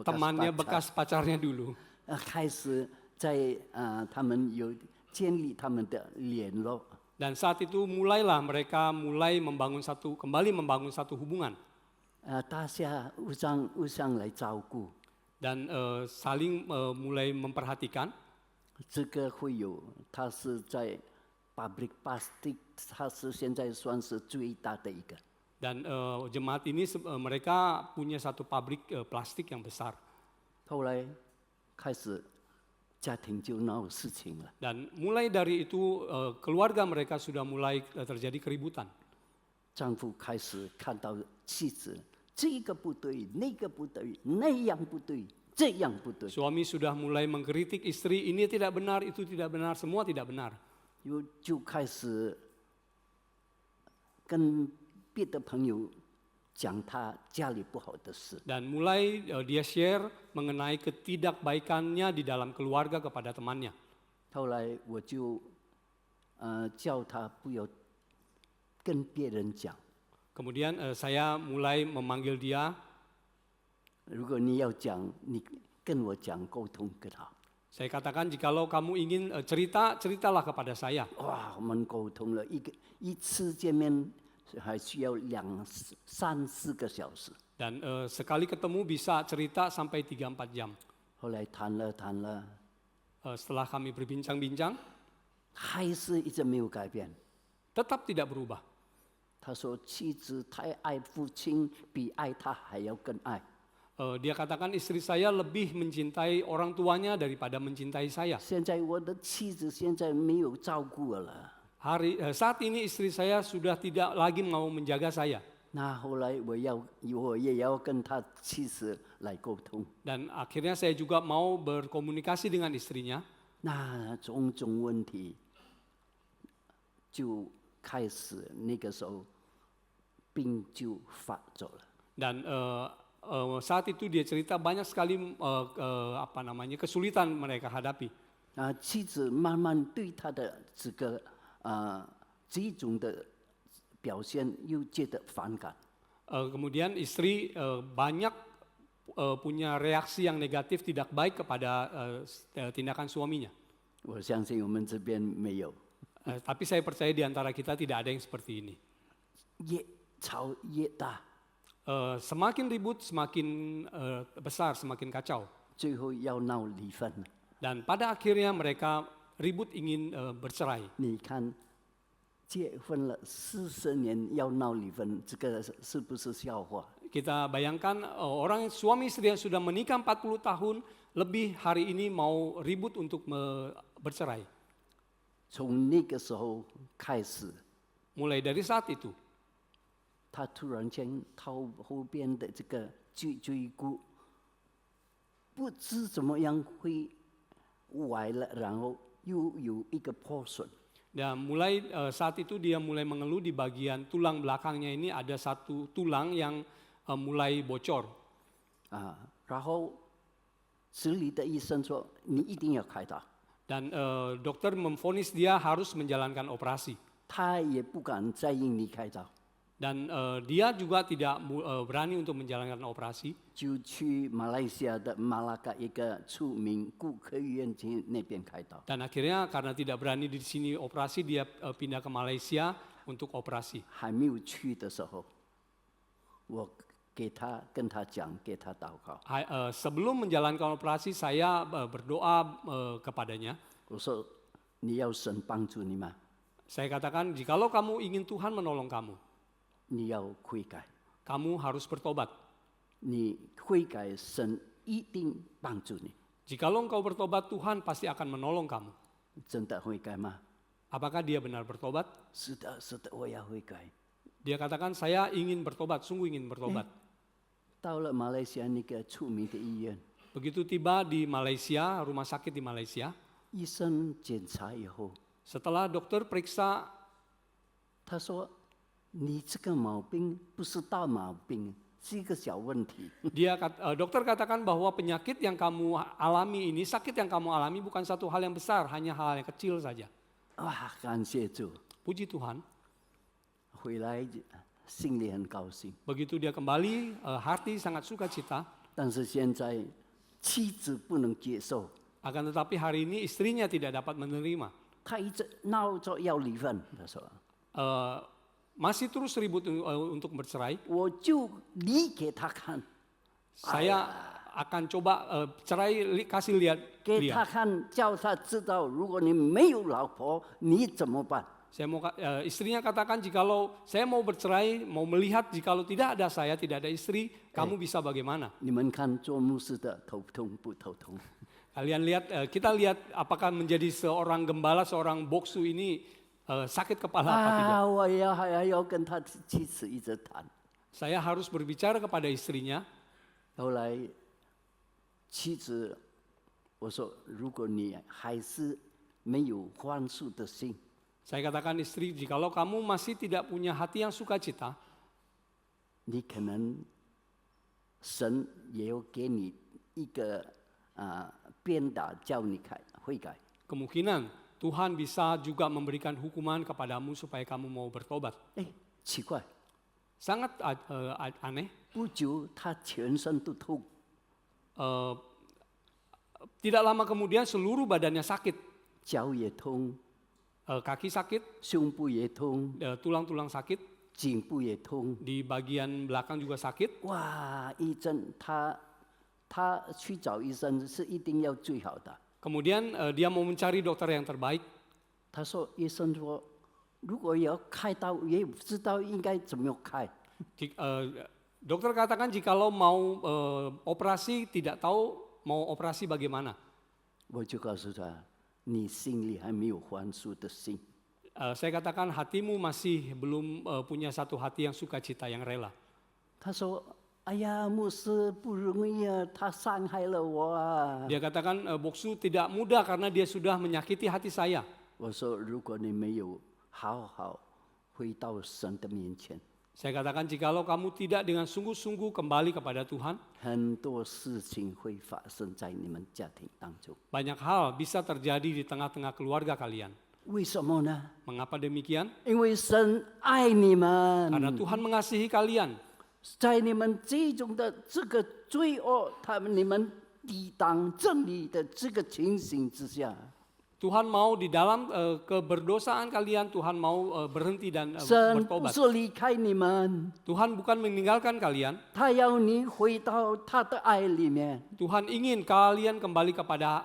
temannya bekas pacarnya dulu. 开始在他们有建立他们的联络。 Dan saat itu mulailah mereka kembali membangun satu hubungan 大家互相来照顾。 dan saling mulai memperhatikan. 这个会有，他是在 pabrik plastik， 他是现在算是最大的一个。 Dan jemaat ini mereka punya satu pabrik plastik yang besar. 后来开始家庭就闹事情了， Dan mulai dari itu keluarga mereka sudah mulai terjadi keributan. 丈夫开始看到妻子这个不对，那个不对，那样不对，这样不对， Suami sudah mulai mengkritik istri, ini tidak benar, itu tidak benar, semua tidak benar. 就开始跟别的朋友讲他家里不好的事。 Dan mulai dia share mengenai ketidakbaikannya di dalam keluarga kepada temannya. 后来我就叫他不要跟别人讲， Kemudian saya mulai memanggil dia, 如果你要讲，你跟我讲沟通更好。Saya katakan jikalau kamu ingin cerita, ceritalah kepada saya. 哇，我们沟通了一次见面还需要3-4个小时。 Dan sekali ketemu bisa cerita sampai 3-4 jam. 后来谈了， Setelah kami berbincang-bincang, 还是一直没有改变。 tetap tidak berubah. 他说妻子太爱父亲，比爱他还要更爱。 Dia katakan istri saya lebih mencintai orang tuanya daripada mencintai saya. 现在我的妻子现在没有照顾我了。 Saat ini istri saya sudah tidak lagi mau menjaga saya. 那后来我也要跟他妻子来沟通。 Dan akhirnya saya juga mau berkomunikasi dengan istrinya. 那种种问题就开始，那个时候病就发作了。 Dan saat itu dia cerita banyak sekali kesulitan mereka hadapi. 妻子慢慢对他的这种的表现又觉得反感。 Kemudian istri banyak punya reaksi yang negatif tidak baik kepada tindakan suaminya. 我相信我们这边没有， Tapi saya percaya di antara kita tidak ada yang seperti ini. 越吵越大， Semakin ribut semakin besar, semakin kacau. 最后要闹离婚了。 Dan pada akhirnya mereka ribut ingin bercerai. 你看，结婚了40年要闹离婚，这个是不是笑话？ Kita bayangkan orang suami istri yang sudah menikah 40 tahun lebih hari ini mau ribut untuk bercerai. 从那个时候开始， Mulai dari saat itu, 他突然间后边的这个椎骨不知怎么样会歪了，然后又有一个破损。 dan mulai saat itu dia mulai mengeluh di bagian tulang belakangnya ini ada satu tulang yang mulai bocor. 然后这里的医生说你一定要开刀， Dan dokter memvonis dia harus menjalankan operasi. 他也不敢再让你开刀， Dan dia juga tidak berani untuk menjalankan operasi. 就去马来西亚的马拉嘎一个著名骨科医院去那边开刀。 Dan akhirnya karena tidak berani di sini operasi, dia pindah ke Malaysia untuk operasi. 还没有去的时候，我跟他讲，给他祷告。 Sebelum menjalankan operasi, saya berdoa kepadanya. 我说你要神帮助你吗？ Saya katakan, jikalau kamu ingin Tuhan menolong kamu, 你要悔改， kamu harus bertobat. 你悔改，神一定帮助你。 Jikalau engkau bertobat, Tuhan pasti akan menolong kamu. 真的悔改吗？ Apakah dia benar bertobat? 是的，是的，我要悔改。 Dia katakan, saya ingin bertobat, sungguh ingin bertobat. 到了马来西亚那个出名的医院， Begitu tiba di Malaysia, rumah sakit di Malaysia, 医生检查以后， setelah dokter periksa, 他说：“你这个毛病不是大毛病，是一个小问题。 dokter katakan bahwa penyakit yang kamu alami ini, sakit yang kamu alami bukan satu hal yang besar, hanya hal yang kecil saja. ”哇，感谢主！ Puji Tuhan. 回来心里很高兴， Begitu dia kembali, hati sangat sukacita. 但是现在妻子不能接受， Akan tetapi hari ini istrinya tidak dapat menerima. 他一直闹着要离婚。他说 Masih terus ribut untuk bercerai.：“ 我就离给他看， Saya akan coba cerai, kasih lihat 给他 dia. 看，叫他知道，如果你没有老婆，你怎么办？ Saya mau istrinya katakan, jikalau saya mau bercerai, mau melihat jikalau tidak ada saya, tidak ada istri, kamu bisa bagaimana? 你们看做牧师的头痛不头痛？ Kalian lihat, kita lihat apakah menjadi seorang gembala, seorang boksu ini sakit kepala apa tidak? 我还要跟他妻子一直谈。 Saya harus berbicara kepada istrinya. 后来妻子，我说：如果你还是没有宽恕的心， Saya katakan istri, jikalau kamu masih tidak punya hati yang sukacita, 你可能神也要给你一个鞭打，叫你悔改。 kemungkinan Tuhan bisa juga memberikan hukuman kepadamu supaya kamu mau bertobat. 哎，奇怪， Sangat aneh. 不久他全身都痛， Tidak lama kemudian seluruh badannya sakit. 脚也痛， Kaki sakit, 胸部也痛， tulang-tulang sakit, 颈部也痛。 di bagian belakang juga sakit. 哇，医生他去找医生是一定要最好的。 Kemudian dia mau mencari dokter yang terbaik. 他说医生说，如果要开刀，也不知道应该怎么开。 Dokter katakan jikalau mau operasi tidak tahu mau operasi bagaimana. 我就告诉他，你心里还没有宽恕的心。 Saya katakan hatimu masih belum punya satu hati yang sukacita, yang rela. 他说：“哎呀，牧师不容易啊，他伤害了我啊。 Dia katakan Boksu tidak mudah karena dia sudah menyakiti hati saya. ”我说：“如果你没有好好回到神的面前， Saya katakan jikalau kamu tidak dengan sungguh-sungguh kembali kepada Tuhan, 很多事情会发生在你们家庭当中。 banyak hal bisa terjadi di tengah-tengah keluarga kalian. 为什么呢？ Mengapa demikian? 因为神爱你们， Karena Tuhan mengasihi kalian. 在你们这种的这个罪恶，你们抵挡真理的这个情形之下， Tuhan mau di dalam keberdosaan kalian, Tuhan mau berhenti dan 神不 bertobat. 是离开你们， Tuhan bukan meninggalkan kalian, 他要你回到他的爱里面。 Tuhan ingin kalian kembali kepada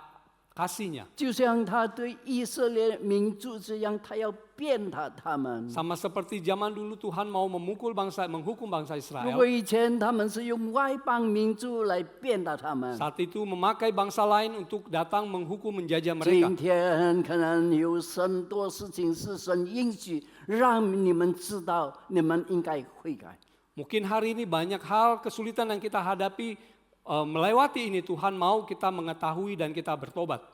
kasih-Nya. 就像他对以色列民族这样，他要鞭挞他们。 Sama seperti zaman dulu Tuhan mau menghukum bangsa 如 Israel. 果以前他们是用外邦民族来鞭打他们， Saat itu memakai bangsa lain untuk datang menghukum menjajah 今 mereka. 天可能有很多事情是神允许，让你们知道你们应该悔改。 Mungkin hari ini banyak hal kesulitan yang kita hadapi, melewati ini Tuhan mau kita mengetahui dan kita bertobat.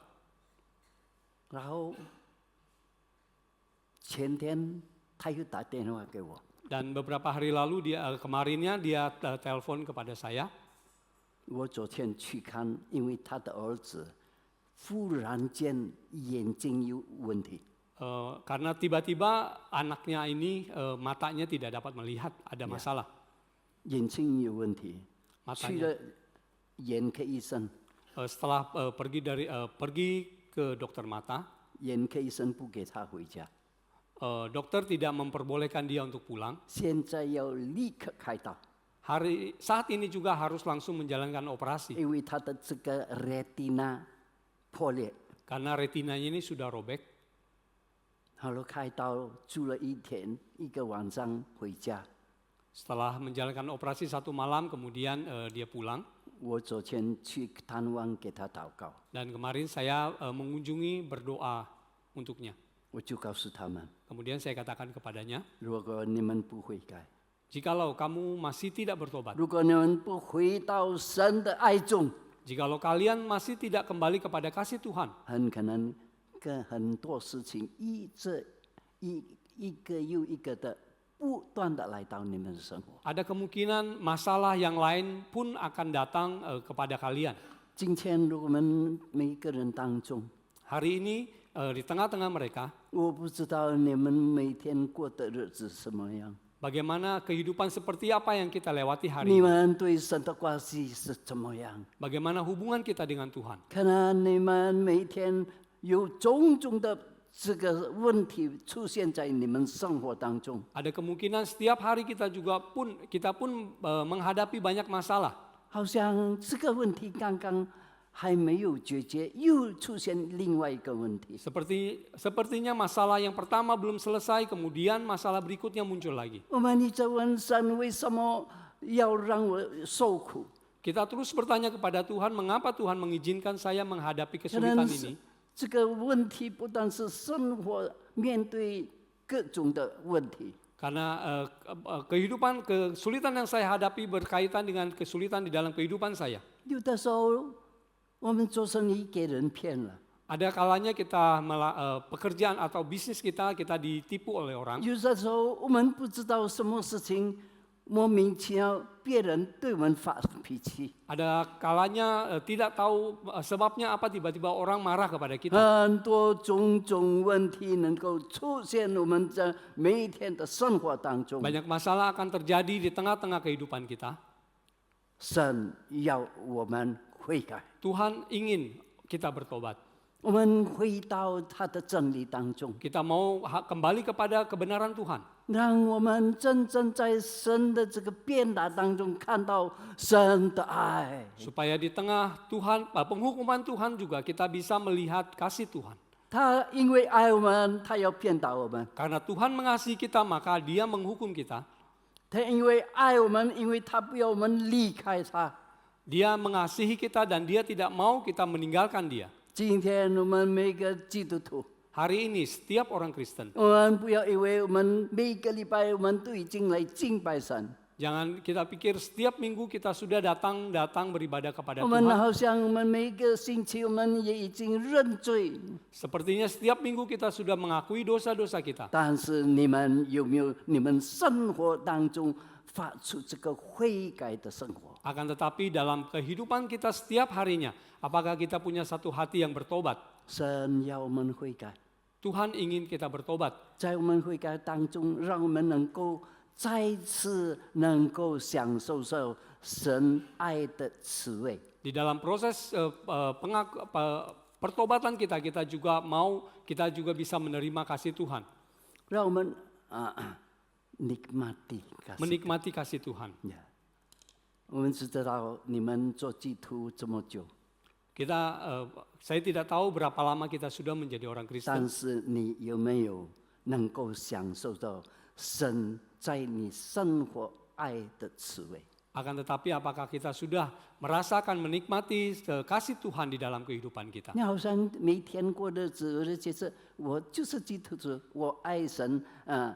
然后前天他又打电话给我， Dan beberapa hari lalu kemarinnya dia telepon kepada saya. 我昨天去看，因为他的儿子忽然间眼睛有问题， Karena tiba-tiba anaknya ini matanya tidak dapat melihat, ada masalah. 眼睛有问题，去 Matanya. 了眼科医生， Setelah pergi ke dokter mata, 眼科医生不给他回家， dokter tidak memperbolehkan dia untuk pulang. 现在要立刻开刀， Saat ini juga harus langsung menjalankan operasi 因为他的这个 retina 破裂。 karena retinanya ini sudah robek. 好了，开刀住了一天，一个晚上回家。 Setelah menjalankan operasi 1 malam, kemudian dia pulang. 我昨天去探望，给他祷告， Dan kemarin saya mengunjungi berdoa untuknya. 我就告诉他们， Kemudian saya katakan kepadanya, 如果你们不悔改， jikalau kamu masih tidak bertobat, 如果你们不回到神的爱中， jikalau kalian masih tidak kembali kepada kasih Tuhan, 很可能跟很多事情一个又一个的不断的来到你们的生活。 ada kemungkinan masalah yang lain pun akan datang kepada kalian. 今天，如果我们每一个人当中， Hari ini di tengah-tengah mereka, 我不知道你们每天过的日子什么样， bagaimana kehidupan seperti apa yang kita lewati hari 你 ini, 们对神的关系是怎么样？ bagaimana hubungan kita dengan Tuhan. 可能你们每天有种种的这个问题出现在你们生活当中， Ada kemungkinan setiap hari kita pun menghadapi banyak masalah. 好像这个问题刚刚还没有解决，又出现另外一个问题。 Sepertinya masalah yang pertama belum selesai, kemudian masalah berikutnya muncul lagi. 我们一直问神，为什么要让我受苦？ Kita terus bertanya kepada Tuhan, mengapa Tuhan mengizinkan saya menghadapi 可 kesulitan 能 ini? 这个问题不但是生活面对各种的问题， Karena kesulitan yang saya hadapi berkaitan dengan kesulitan di dalam kehidupan saya. 有的时候我们做生意给人骗了， Ada kalanya kita pekerjaan atau bisnis kita ditipu oleh orang. 有的时候我们不知道什么事情莫名其妙，别人对我们发脾气。 Ada kalanya tidak tahu sebabnya apa tiba-tiba orang marah kepada kita. 很多种种问题能够出现我们在每一天的生活当中， Banyak masalah akan terjadi di tengah-tengah kehidupan kita. 神要我们悔改。 Tuhan ingin kita bertobat. 我们回到他的真理当中， Kita mau kembali kepada kebenaran Tuhan. 让我们真正在神的这个鞭打当中看到神的爱。 Supaya di tengah Tuhan, penghukuman Tuhan juga kita bisa melihat kasih Tuhan. 他因为爱我们，他要鞭打我们； Karena Tuhan mengasihi kita, maka Dia menghukum kita. 他因为爱我们，因为他不要我们离开他。 Dia mengasihi kita dan Dia tidak mau kita meninggalkan Dia. 今天我们每个基督徒， Hari ini setiap orang Kristen, 我们不要以为我们每个礼拜我们都已经来敬拜神， jangan kita pikir setiap minggu kita sudah datang beribadah kepada 我们 Tuhan. 好像我们每个星期我们也已经认罪。 Sepertinya setiap minggu kita sudah mengakui dosa-dosa kita. 但是你们有没有你们生活当中发出这个悔改的生活？ Akan tetapi dalam kehidupan kita setiap harinya, apakah kita punya satu hati yang bertobat? 神要我们悔改， Tuhan ingin kita bertobat. 在我们悔改当中，让我们能够再次能够享受到神爱的滋味。 Di dalam proses pertobatan kita juga bisa menerima kasih Tuhan, 让我们nikmati kasih. menikmati kasih Tuhan. Ya. 我们只知道你们做基督这么久， Saya tidak tahu berapa lama kita sudah menjadi orang 但 Kristen. 是你有没有能够享受到神在你生活爱的滋味？ Akan tetapi apakah kita sudah merasakan menikmati kasih Tuhan di dalam kehidupan kita? 你好像每天过日子，而且是我就是基督徒，我爱神，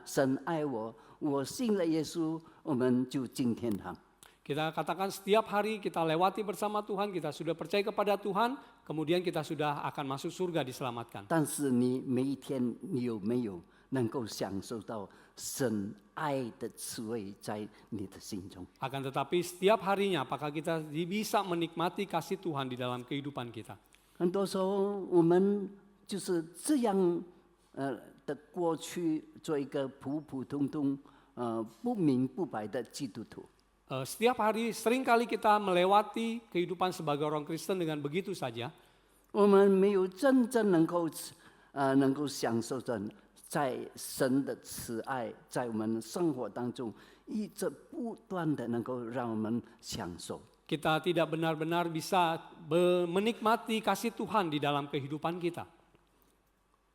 神爱我，我信了耶稣，我们就进天堂。 Kita katakan setiap hari kita lewati bersama Tuhan, kita sudah percaya kepada Tuhan, kemudian kita sudah akan masuk surga diselamatkan. 但是你每一天你有没有能够享受到神爱的滋味在你的心中？ Akan tetapi setiap harinya apakah kita bisa menikmati kasih Tuhan di dalam kehidupan kita? 很多时候我们就是这样的过去，做一个普普通通不明不白的基督徒。 Setiap hari seringkali kita melewati kehidupan sebagai orang Kristen dengan begitu saja. 我们没有真正能够享受着在神的慈爱在我们生活当中一直不断的能够让我们享受。 Kita tidak benar-benar bisa menikmati kasih Tuhan di dalam kehidupan kita.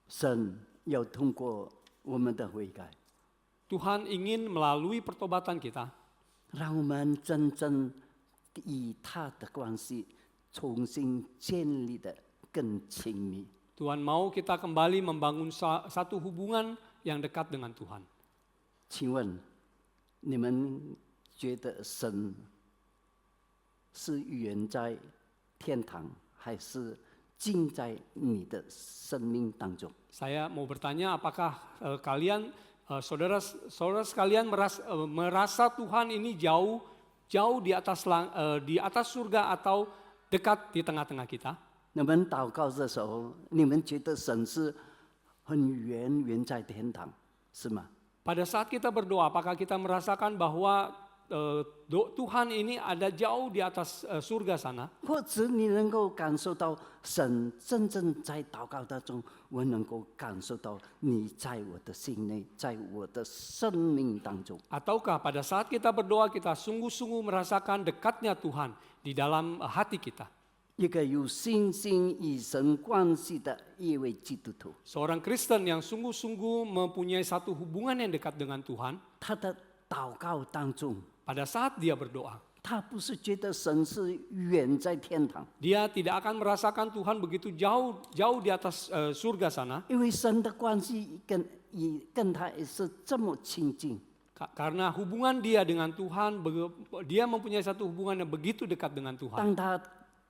神要通过我们的悔改， Tuhan ingin melalui pertobatan kita, 让我们真正与他的关系重新建立的更亲密。 Tuhan mau kita kembali membangun satu hubungan yang dekat dengan Tuhan. 请问你们觉得神是远在天堂，还是近在你的生命当中？ Saya mau bertanya, apakah kalian, saudara sekalian merasa Tuhan ini jauh di atas surga atau dekat di tengah-tengah kita? 你们祷告的时候，你们觉得神是很远在天堂，是吗？ Pada saat kita berdoa, apakah kita merasakan bahwa Tuhan ini ada jauh di atas surga sana? 或者你能够感受到神真正在祷告当中，我能够感受到你在我的心内，在我的生命当中。 Ataukah pada saat kita berdoa kita sungguh-sungguh merasakan dekatnya Tuhan di dalam hati kita? 一个有信心与神关系的一位基督徒， Seorang Kristen yang sungguh-sungguh mempunyai satu hubungan yang dekat dengan Tuhan, 他的祷告当中， pada saat dia berdoa, 他不是觉得神是远在天堂， dia tidak akan merasakan Tuhan begitu jauh di atas surga sana, 因为神的关系跟他也是这么亲近。 karena hubungan dia dengan Tuhan, dia mempunyai satu hubungan yang begitu dekat dengan Tuhan. 当他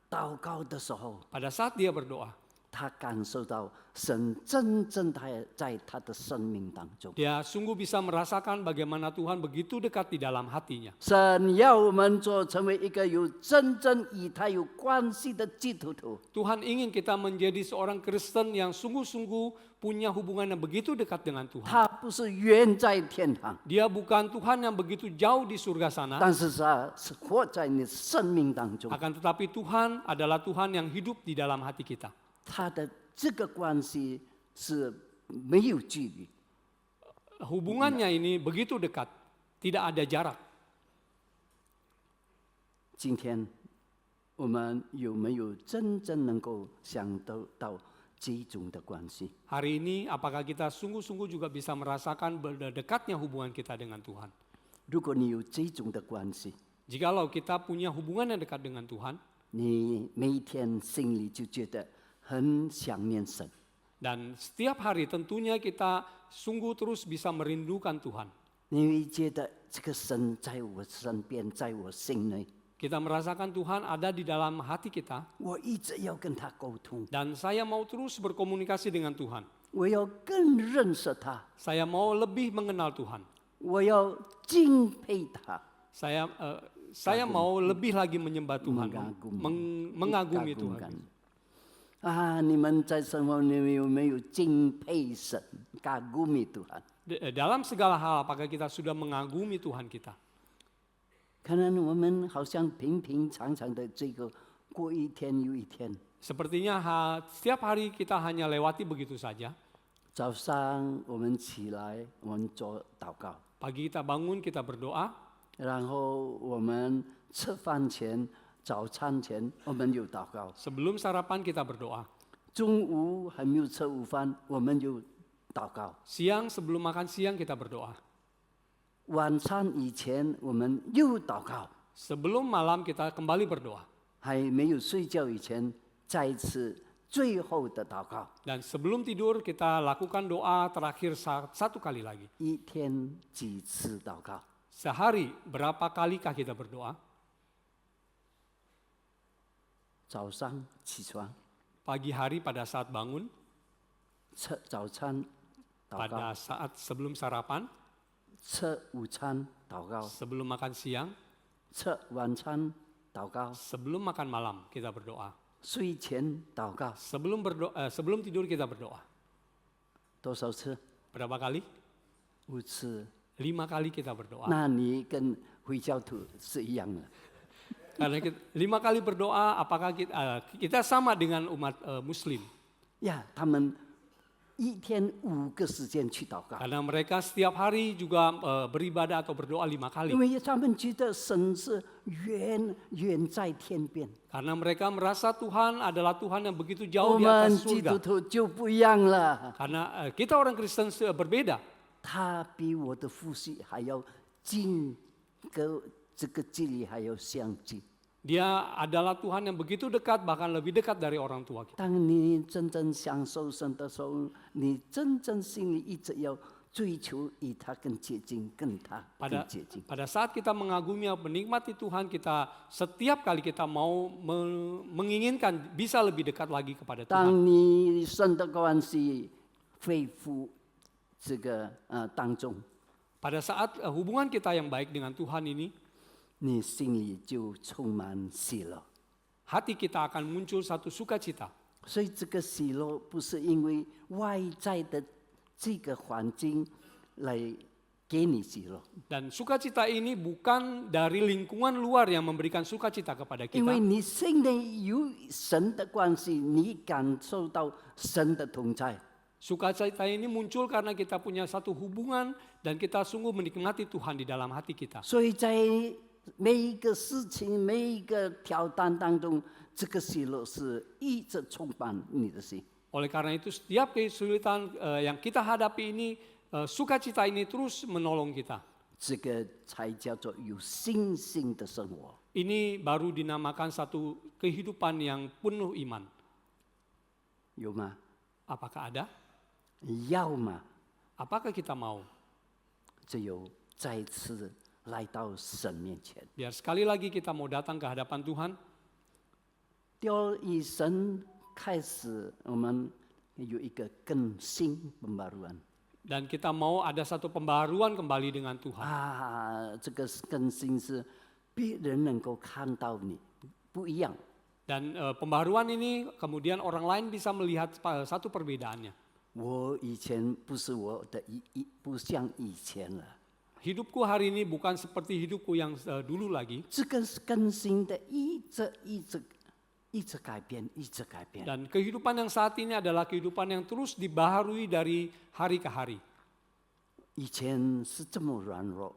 祷告的时候， Pada saat dia berdoa, 他感受到神真正在他的生命当中。 Dia sungguh bisa merasakan bagaimana Tuhan begitu dekat di dalam hatinya. 神要我们成为一个有真正与他有关系的基督徒。 Tuhan ingin kita menjadi seorang Kristen yang sungguh-sungguh punya hubungan yang begitu dekat dengan Tuhan. 他不是远在天堂， Dia bukan Tuhan yang begitu jauh di surga sana, 但是他是活在你的生命当中。 akan tetapi Tuhan adalah Tuhan yang hidup di dalam hati kita. 他的这个关系是没有距离。 Hubungannya ini begitu dekat, tidak ada jarak. 今天我们有没有真正能够想得到这种的关系？ Hari ini apakah kita sungguh-sungguh juga bisa merasakan dekatnya hubungan kita dengan Tuhan? 如果你有这种的关系， Jikalau kita punya hubungan yang dekat dengan Tuhan, 你每一天心里就觉得很想念神。 dan setiap hari tentunya kita sungguh terus bisa merindukan Tuhan. 你会觉得这个神在我身边，在我心内， Kita merasakan Tuhan ada di dalam hati kita, 我一直要跟他沟通， dan saya mau terus berkomunikasi dengan Tuhan. 我要更认识他， Saya mau lebih mengenal Tuhan. 我要敬佩他， Saya mau lebih lagi menyembah Tuhan, mengagumi Tuhan. 啊，你们在生活里面有没有敬佩神、kagumi Tuhan？ Dalam segala hal, apakah kita sudah mengagumi Tuhan kita? 可能我们好像平平常常的这个过一天又一天。 Sepertinya setiap hari kita hanya lewati begitu saja. 早上我们起来，我们做祷告， Pagi kita bangun, kita berdoa. 然后我们吃饭前、早餐前，我们有祷告。 Sebelum sarapan kita berdoa. 中午还没有吃午饭，我们有祷告。 Siang sebelum makan siang kita berdoa. 晚餐以前我们又祷告， Sebelum malam kita kembali berdoa. 还没有睡觉以前再一次最后的祷告。 Dan sebelum tidur kita lakukan doa terakhir satu kali lagi. 一天几次祷告？ Sehari berapa kalikah kita berdoa? 早上起床 Pagi hari pada saat bangun, 吃早餐祷告， pada saat sebelum sarapan, 吃午餐祷告， sebelum makan siang, 吃晚餐祷告， sebelum makan malam kita berdoa. 睡前祷告， Sebelum tidur kita berdoa. 多少次？ Berapa kali? 5次。 5 kali kita berdoa. 那你跟回教徒是一样的。 Karena 5 kali berdoa, apakah kita sama dengan umat Muslim? 呀，他们一天5个时间去祷告， Karena mereka setiap hari juga beribadah atau berdoa 5 kali. 因为他们觉得神是远在天边。 Karena mereka merasa Tuhan adalah Tuhan yang begitu jauh 我 di 们 atas 基督 surga. 徒就不一样了， Karena kita orang Kristen berbeda. 他比我的父系还要近，跟这个距离还要相近。 Dia adalah Tuhan yang begitu dekat, bahkan lebih dekat dari orang tua kita. 当你真正享受神的时候，你真正心里一直要追求与他更接近，跟他更接近。 Pada saat kita mengagumi, menikmati Tuhan, setiap kali kita mau menginginkan bisa lebih dekat lagi kepada 当 Tuhan. 你神的关系恢复这个当中， Pada saat hubungan kita yang baik dengan Tuhan ini, 你心里就充满喜乐。 hati kita akan muncul satu sukacita. 所以这个喜乐不是因为外在的这个环境来给你喜乐， Dan sukacita ini bukan dari lingkungan luar yang memberikan sukacita kepada 因为 kita. 你心里有神的关系，你感受到神的同在。 Sukacita ini muncul karena kita punya satu hubungan dan kita sungguh menikmati Tuhan di dalam hati kita. 所以在每一个事情、每一个挑战当中，这个喜乐是一直充满你的心。 Oleh karena itu setiap kesulitan yang kita hadapi ini, sukacita ini terus menolong kita. 这个才叫做有信心的生活。 Ini baru dinamakan satu kehidupan yang penuh iman. 有吗？ Apakah ada? 要吗？ Apakah kita mau? 只有再次来到神面前， Biar sekali lagi kita mau datang ke hadapan Tuhan, 要与神开始我们有一个更新pembaruan Dan kita mau ada satu pembaruan kembali dengan Tuhan. 这个更新是别人能够看到你不一样。 Dan pembaruan ini kemudian orang lain bisa melihat satu perbedaannya. 我以前不是我的不像以前了。 Hidupku hari ini bukan seperti hidupku yang dulu lagi. 这个是更新的，一直改变，一直改变。 Dan kehidupan yang saat ini adalah kehidupan yang terus dibaharui dari hari ke hari. 以前是这么软弱，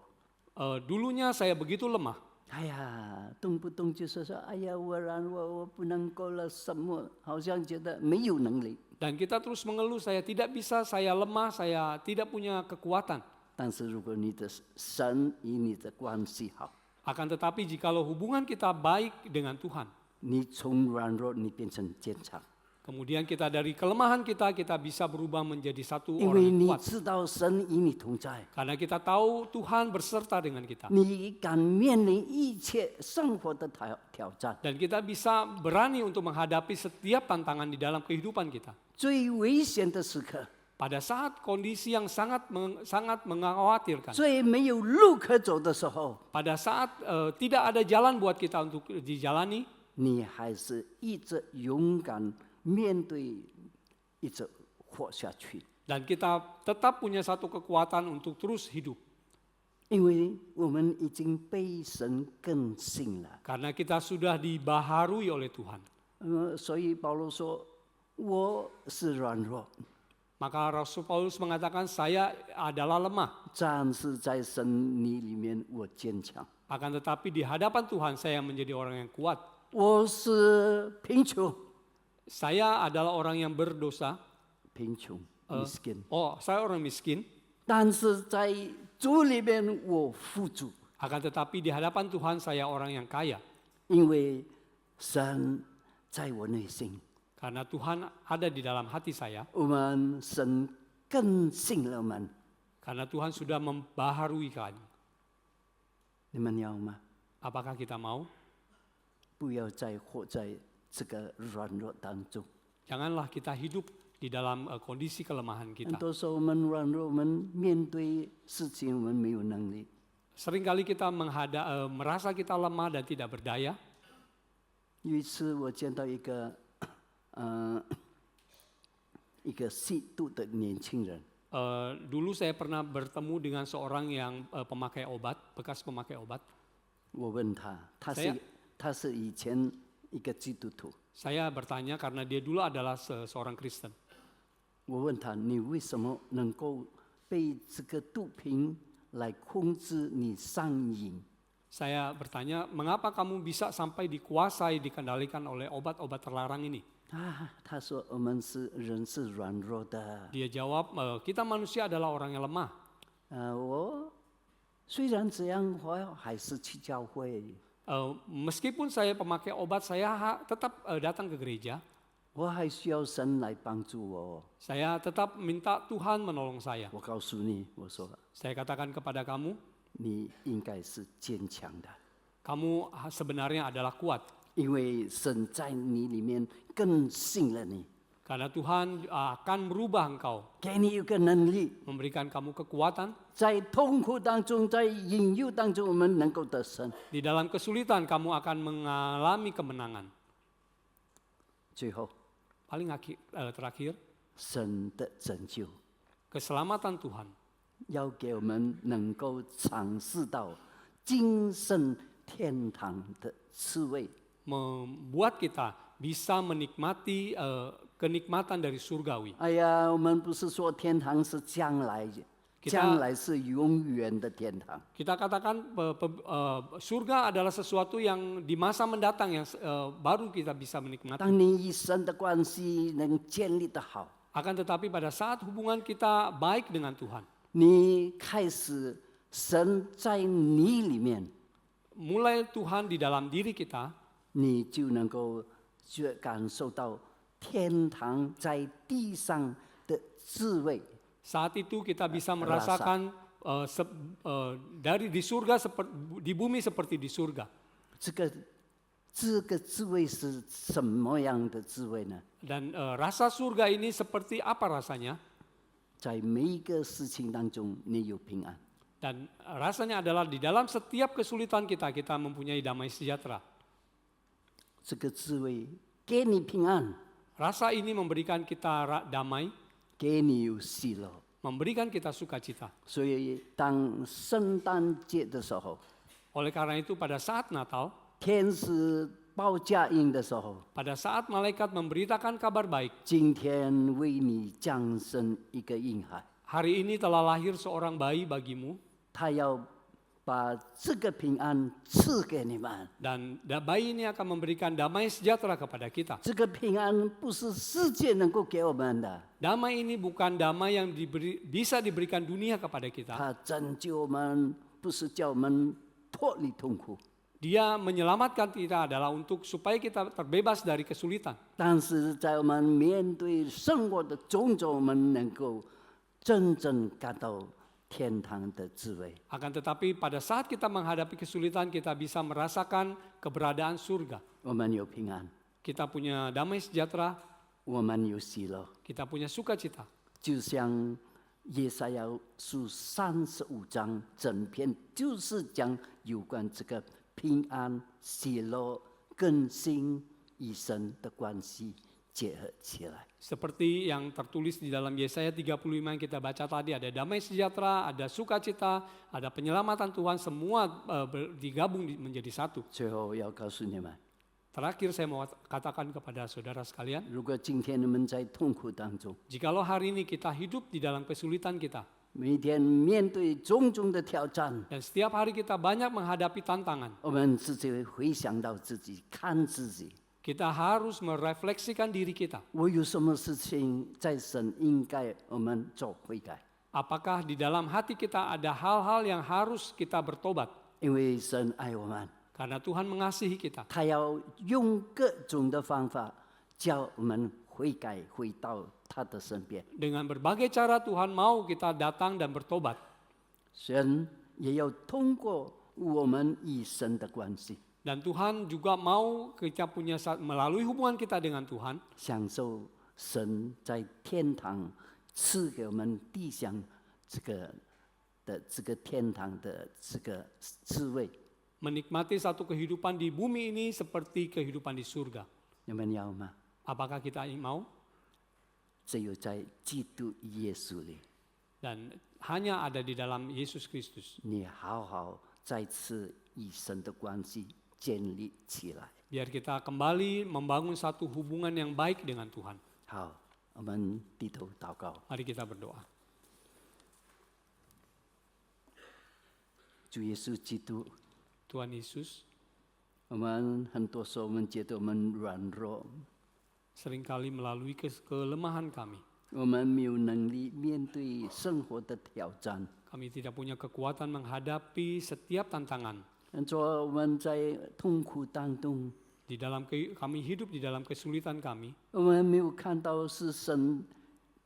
Dulunya saya begitu lemah. 哎呀，动不动就说，哎呀，我软弱，我不能够了，什么，好像觉得没有能力。 Dan kita terus mengeluh, saya tidak bisa, saya lemah, saya tidak punya kekuatan. 但是如果你的神与你的关系好， Akan tetapi jikalau hubungan kita baik dengan Tuhan, 你从软弱你变成坚强， kemudian kita dari kelemahan kita bisa berubah menjadi satu 因 orang 为 yang 你 kuat. 知道神与你同在， Karena kita tahu Tuhan berserta dengan kita. 你敢面临一切生活的挑战。 Dan kita bisa berani untuk menghadapi setiap tantangan di dalam kehidupan kita. 最危险的时刻， Pada saat kondisi yang sangat mengkhawatirkan, 最没有路可走的时候， pada saat tidak ada jalan buat kita untuk dijalani, 你还是一直勇敢面对，一直活下去。 dan kita tetap punya satu kekuatan untuk terus hidup. 因为我们已经被神更新了， Karena kita sudah dibaharui oleh Tuhan. 所以保罗说：“我是软弱， Maka Rasul Paulus mengatakan saya adalah lemah. 但是在神你里面我坚强。 Akan tetapi di hadapan Tuhan saya menjadi orang yang kuat. 我是贫穷， Saya adalah orang yang berdosa. 贫穷，miskin， Saya orang miskin. 但是在主里面我富足， Akan tetapi di hadapan Tuhan saya orang yang kaya. 因为神在我内心。 Karena Tuhan ada di dalam hati saya. 我们神更新了我们， Karena Tuhan sudah membaharui kami. 你们要吗？ Apakah kita mau? 不要再活在这个软弱当中。 Janganlah kita hidup di dalam kondisi kelemahan 很 kita. 多时候我们软弱，我们面对事情我们没有能力。 Seringkali kita merasa kita lemah dan tidak berdaya. 有一次我见到一个吸毒的年轻人， Dulu saya pernah bertemu dengan seorang yang pemakai obat, bekas pemakai obat. 我问他，他是以前一个基督徒， Saya bertanya karena dia dulu adalah seorang Kristen. 我问他，你为什么能够被这个毒品来控制你上瘾？ Saya bertanya, mengapa kamu bisa sampai dikuasai, dikendalikan oleh obat-obat terlarang ini? 他说我们人是软弱的。 Dia jawab, kita manusia adalah orang yang lemah. 我虽然这样，我还是去教会。 Meskipun saya pemakai obat, saya tetap datang ke gereja. 我还需要神来帮助我。 Saya tetap minta Tuhan menolong saya. 我告诉你，我说 Saya katakan kepada kamu, 你应该是坚强的， kamu sebenarnya adalah kuat. 因为神在你里面更新了你， Karena Tuhan akan merubah engkau, 给你一个能力， memberikan kamu kekuatan. 在痛苦当中，在引诱当中，我们能够得胜。 Di dalam kesulitan kamu akan mengalami kemenangan. 最后， Paling terakhir, 神的拯救 keselamatan Tuhan 要给我们能够尝试到今生天堂的滋味。 membuat kita bisa menikmati kenikmatan dari surgawi. 哎呀，我们不是说天堂是将来，将来是永远的天堂。 Kita katakan surga adalah sesuatu yang di masa mendatang yang baru kita bisa menikmati. 当你与神的关系能建立得好， Akan tetapi pada saat hubungan kita baik dengan Tuhan, 你开始神在你里面， mulai Tuhan di dalam diri kita, 你就能够感受到天堂在地上的滋味。 saat itu kita bisa merasakan dari di surga di bumi seperti di surga. 这个这个滋味是什么样的滋味呢？ Dan rasa surga ini seperti apa rasanya? 在每一个事情当中，你有平安。 Dan rasanya adalah di dalam setiap kesulitan kita, kita mempunyai damai sejahtera. 这个滋味给你平安， Rasa ini memberikan kita damai, 给你有喜乐。 memberikan kita sukacita. 所以当圣诞节的时候， Oleh karena itu pada saat Natal, 天使报佳音的时候， pada saat malaikat memberitakan kabar baik, 今天为你降生一个婴孩， hari ini telah lahir seorang bayi bagimu, 他要把这个平安赐给你们。 dan bayi ini akan memberikan damai sejahtera kepada kita. 这个平安不是世界能够给我们的， Damai ini bukan damai yang bisa diberikan dunia kepada kita. 他拯救我们，不是叫我们脱离痛苦。 Dia menyelamatkan kita adalah untuk supaya kita terbebas dari kesulitan. 但是在我们面对生活的种种，我们能够真正感到天堂的滋味。 Akan tetapi pada saat kita menghadapi kesulitan, kita bisa merasakan keberadaan surga. 我们有平安， Kita punya damai sejahtera, 我们有喜乐， kita punya sukacita. 就像耶赛亚书35章整篇就是讲有关这个平安、喜乐、更新与神的关系结合起来。 Seperti yang tertulis di dalam Yesaya 35 yang kita baca tadi, ada damai sejahtera, ada sukacita, ada penyelamatan Tuhan, semua digabung menjadi satu. 最后要告诉你们， Terakhir saya mau katakan kepada saudara sekalian, 如果今天你们在痛苦当中， jikalau hari ini kita hidup di dalam kesulitan kita, 每天面对种种的挑战， dan setiap hari kita banyak menghadapi tantangan, 我们自己会回想到自己，看自己， kita harus merefleksikan diri kita. 我有什么事情在神应该我们做悔改， Apakah di dalam hati kita ada hal-hal yang harus kita bertobat? 因为神爱我们， Karena Tuhan mengasihi kita. 他要用各种的方法叫我们悔改，回到他的身边。 Dengan berbagai cara Tuhan mau kita datang dan bertobat. 神也要通过我们与神的关系， Dan Tuhan juga mau kita punya melalui hubungan kita dengan Tuhan, 享受神在天堂赐给我们地上这个天堂的这个滋味。 menikmati satu kehidupan di bumi ini seperti kehidupan di surga. 你们要吗？ Apakah kita mau? 只有在基督耶稣里， Dan hanya ada di dalam Yesus Kristus. 你好好再次与神的关系建立起来。 Biar kita kembali membangun satu hubungan yang baik dengan Tuhan. 好，我们低头祷告。 Mari kita berdoa. 主耶稣基督， Tuhan Yesus, 我们很多时候我们觉得我们软弱， seringkali melalui kelemahan kami, 我们没有能力面对生活的挑战。 kami tidak punya kekuatan menghadapi setiap tantangan. 说我们在痛苦当中， Di dalam kami hidup di dalam kesulitan kami, 我们没有看到是神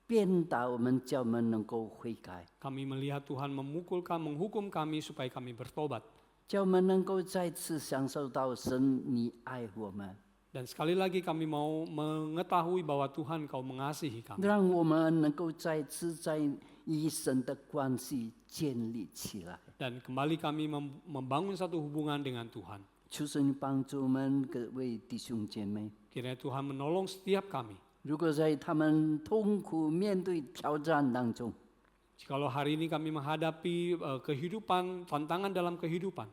鞭打我们，叫我们能够悔改， kami melihat Tuhan menghukum kami supaya kami bertobat. 叫我们能够再次享受到神你爱我们， Dan sekali lagi kami mau mengetahui bahwa Tuhan Kau mengasihi kami. 让我们能够再次在与神的关系建立起来。 Dan kembali kami membangun satu hubungan dengan Tuhan. 求神帮助我们各位弟兄姐妹， Kiranya Tuhan menolong setiap kami. 如果在他们痛苦面对挑战当中， Jikalau hari ini kami menghadapi kehidupan, tantangan dalam kehidupan,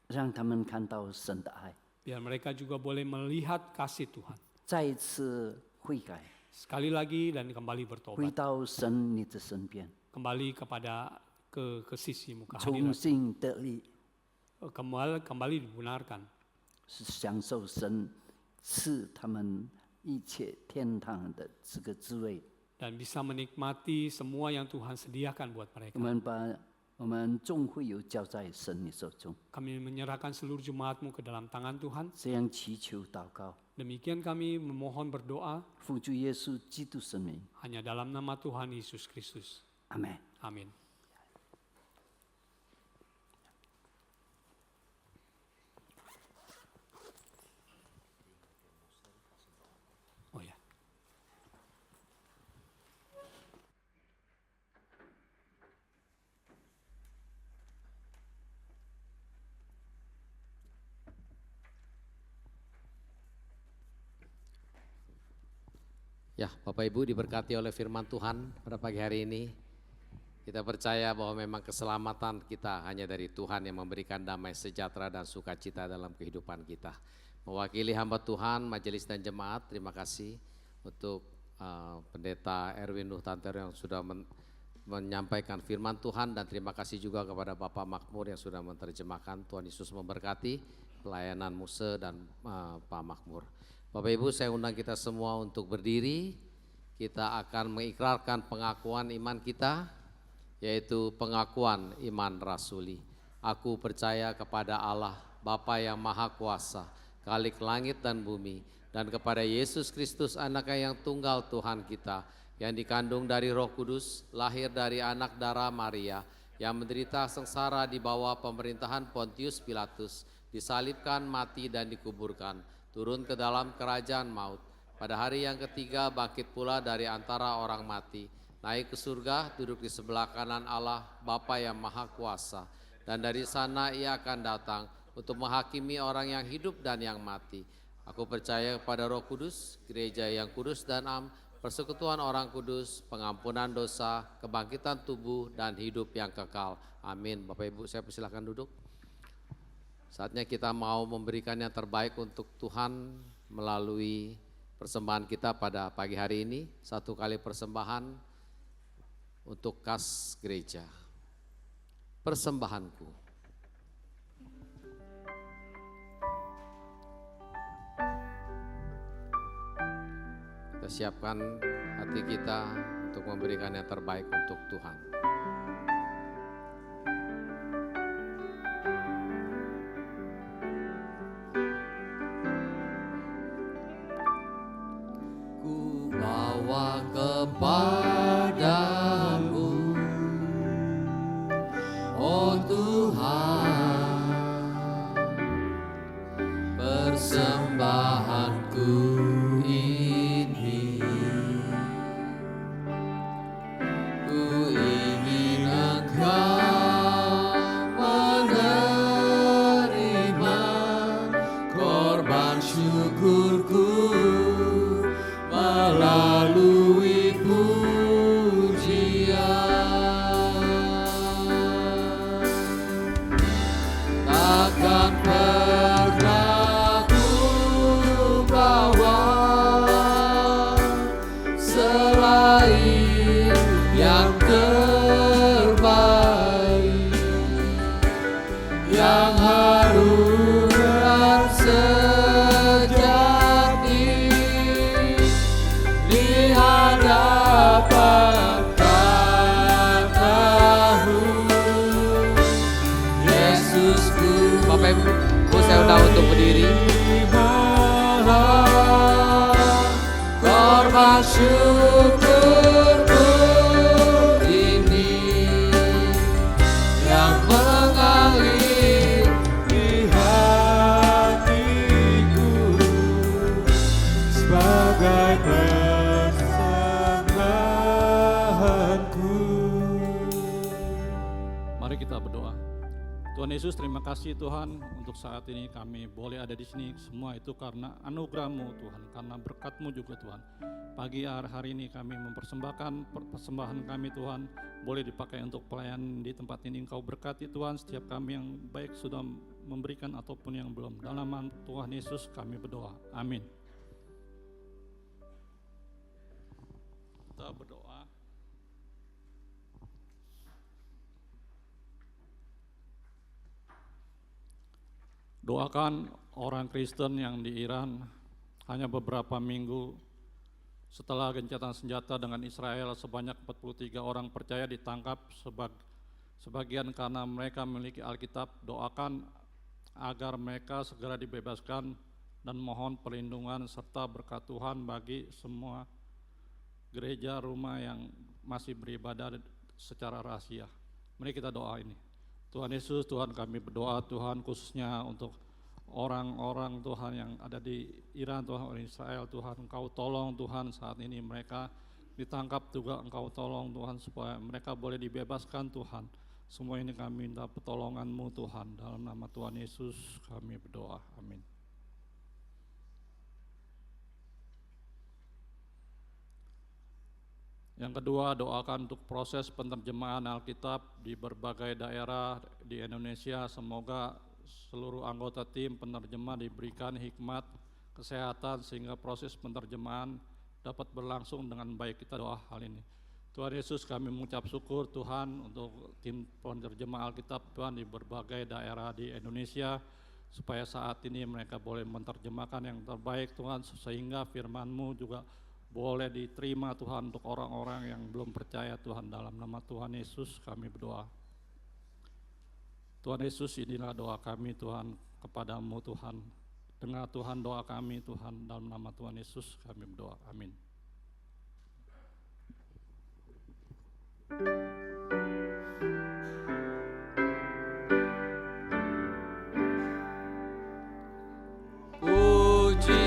让他们看到神的爱， biar mereka juga boleh melihat kasih Tuhan. 再一次悔改， Sekali lagi dan kembali 回 bertobat. 到神你的身边， Kembali kepada ke sisimu, 重 kehadiran. 新得力， Kembali dibenarkan. 是享受神赐他们一切天堂的这个滋味。 Dan bisa menikmati semua yang Tuhan sediakan buat 我 mereka. 们把我们众会友交在神你手中， Kami menyerahkan seluruh jemaatmu ke dalam tangan Tuhan. 这样祈求祷告， Demikian kami memohon berdoa 奉主耶稣基督圣名， hanya dalam nama Tuhan Yesus Kristus. 阿门。 Amin. Ya, Bapak Ibu diberkati oleh firman Tuhan pada pagi hari ini. Kita percaya bahwa memang keselamatan kita hanya dari Tuhan yang memberikan damai sejahtera dan sukacita dalam kehidupan kita. Mewakili hamba Tuhan, majelis dan jemaat, terima kasih untuk Pendeta Erwin Nuh Tantero yang sudah menyampaikan firman Tuhan, dan terima kasih juga kepada Bapak Makmur yang sudah menerjemahkan. Tuhan Yesus memberkati pelayanan Muse dan Pak Makmur. Bapak Ibu, saya undang kita semua untuk berdiri. Kita akan mengikrarkan pengakuan iman kita, yaitu pengakuan iman rasuli. Aku percaya kepada Allah, Bapa yang Maha Kuasa, Khalik langit dan bumi, dan kepada Yesus Kristus Anaknya yang tunggal Tuhan kita, yang dikandung dari Roh Kudus, lahir dari anak darah Maria, yang menderita sengsara di bawah pemerintahan Pontius Pilatus, disalibkan, mati dan dikuburkan, turun ke dalam kerajaan maut, pada hari yang ketiga bangkit pula dari antara orang mati, naik ke surga, duduk di sebelah kanan Allah Bapa yang Maha Kuasa, dan dari sana Ia akan datang untuk menghakimi orang yang hidup dan yang mati. Aku percaya kepada Roh Kudus, gereja yang kudus dan am, persekutuan orang kudus, pengampunan dosa, kebangkitan tubuh dan hidup yang kekal. Amin. Bapak Ibu, saya persilahkan duduk. Saatnya kita mau memberikan yang terbaik untuk Tuhan melalui persembahan kita pada pagi hari ini. Satu kali persembahan untuk kas gereja. Persembahanku. Kita siapkan hati kita untuk memberikan yang terbaik untuk Tuhan. Bawa kepadamu, oh Tuhan, persembahanku ini. Ku ingin Engkau menerima korban syukurku melalui pujian. Takkan pernah ku bawa selain yang terbaik, yang harum dan sejati di hadapan Tahu Yesusku. Bapak Ibu, saya undang untuk berdiri. Korban syukurku ini yang mengalir di hatiku sebagai persembahanku. Mari kita berdoa. Tuhan Yesus, terima kasih Tuhan untuk saat ini kami boleh ada di sini. Semua itu karena anugerah-Mu Tuhan, karena berkat-Mu juga Tuhan. Pagi hari ini kami mempersembahkan persembahan kami Tuhan, boleh dipakai untuk pelayanan di tempat ini. Engkau berkati Tuhan setiap kami yang baik sudah memberikan ataupun yang belum. Dalam nama Tuhan Yesus kami berdoa. Amin. Kita berdoa. Doakan orang Kristen yang di Iran. Hanya beberapa minggu setelah gencatan senjata dengan Israel, sebanyak 43 orang percaya ditangkap, sebagian karena mereka memiliki Alkitab. Doakan agar mereka segera dibebaskan dan mohon perlindungan serta berkat Tuhan bagi semua gereja rumah yang masih beribadah secara rahasia. Mari kita doa ini. Tuhan Yesus, Tuhan kami berdoa Tuhan khususnya untuk orang-orang Tuhan yang ada di Iran, Tuhan, orang Israel, Tuhan Engkau tolong Tuhan saat ini mereka ditangkap juga Engkau tolong Tuhan supaya mereka boleh dibebaskan Tuhan. Semua ini kami minta pertolongan-Mu Tuhan, dalam nama Tuhan Yesus kami berdoa, amin. Yang kedua, doakan untuk proses penerjemahan Alkitab di berbagai daerah di Indonesia. Semoga seluruh anggota tim penerjemah diberikan hikmat, kesehatan, sehingga proses penerjemahan dapat berlangsung dengan baik. Kita doa hal ini. Tuhan Yesus, kami mengucap syukur Tuhan untuk tim penerjemah Alkitab Tuhan di berbagai daerah di Indonesia, supaya saat ini mereka boleh menerjemahkan yang terbaik Tuhan, sehingga firman-Mu juga boleh diterima Tuhan untuk orang-orang yang belum percaya Tuhan. Dalam nama Tuhan Yesus kami berdoa. Tuhan Yesus, inilah doa kami Tuhan kepadamu Tuhan. Dengar Tuhan doa kami Tuhan, dalam nama Tuhan Yesus kami berdoa. Amin. Puji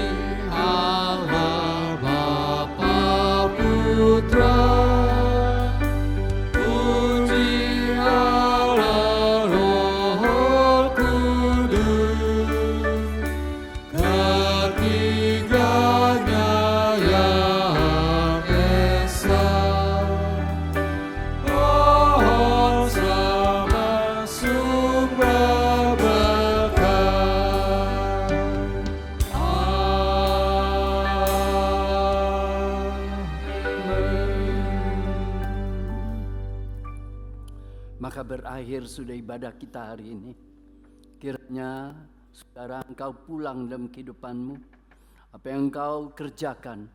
Allah Bapa Putra, puji Allah Roh Kudus, ketiganya yang esa. Pohon sama sumber berkat. Maka berakhir sudah ibadah kita hari ini. Kiranya saudara engkau pulang dalam kehidupanmu, apa yang engkau kerjakan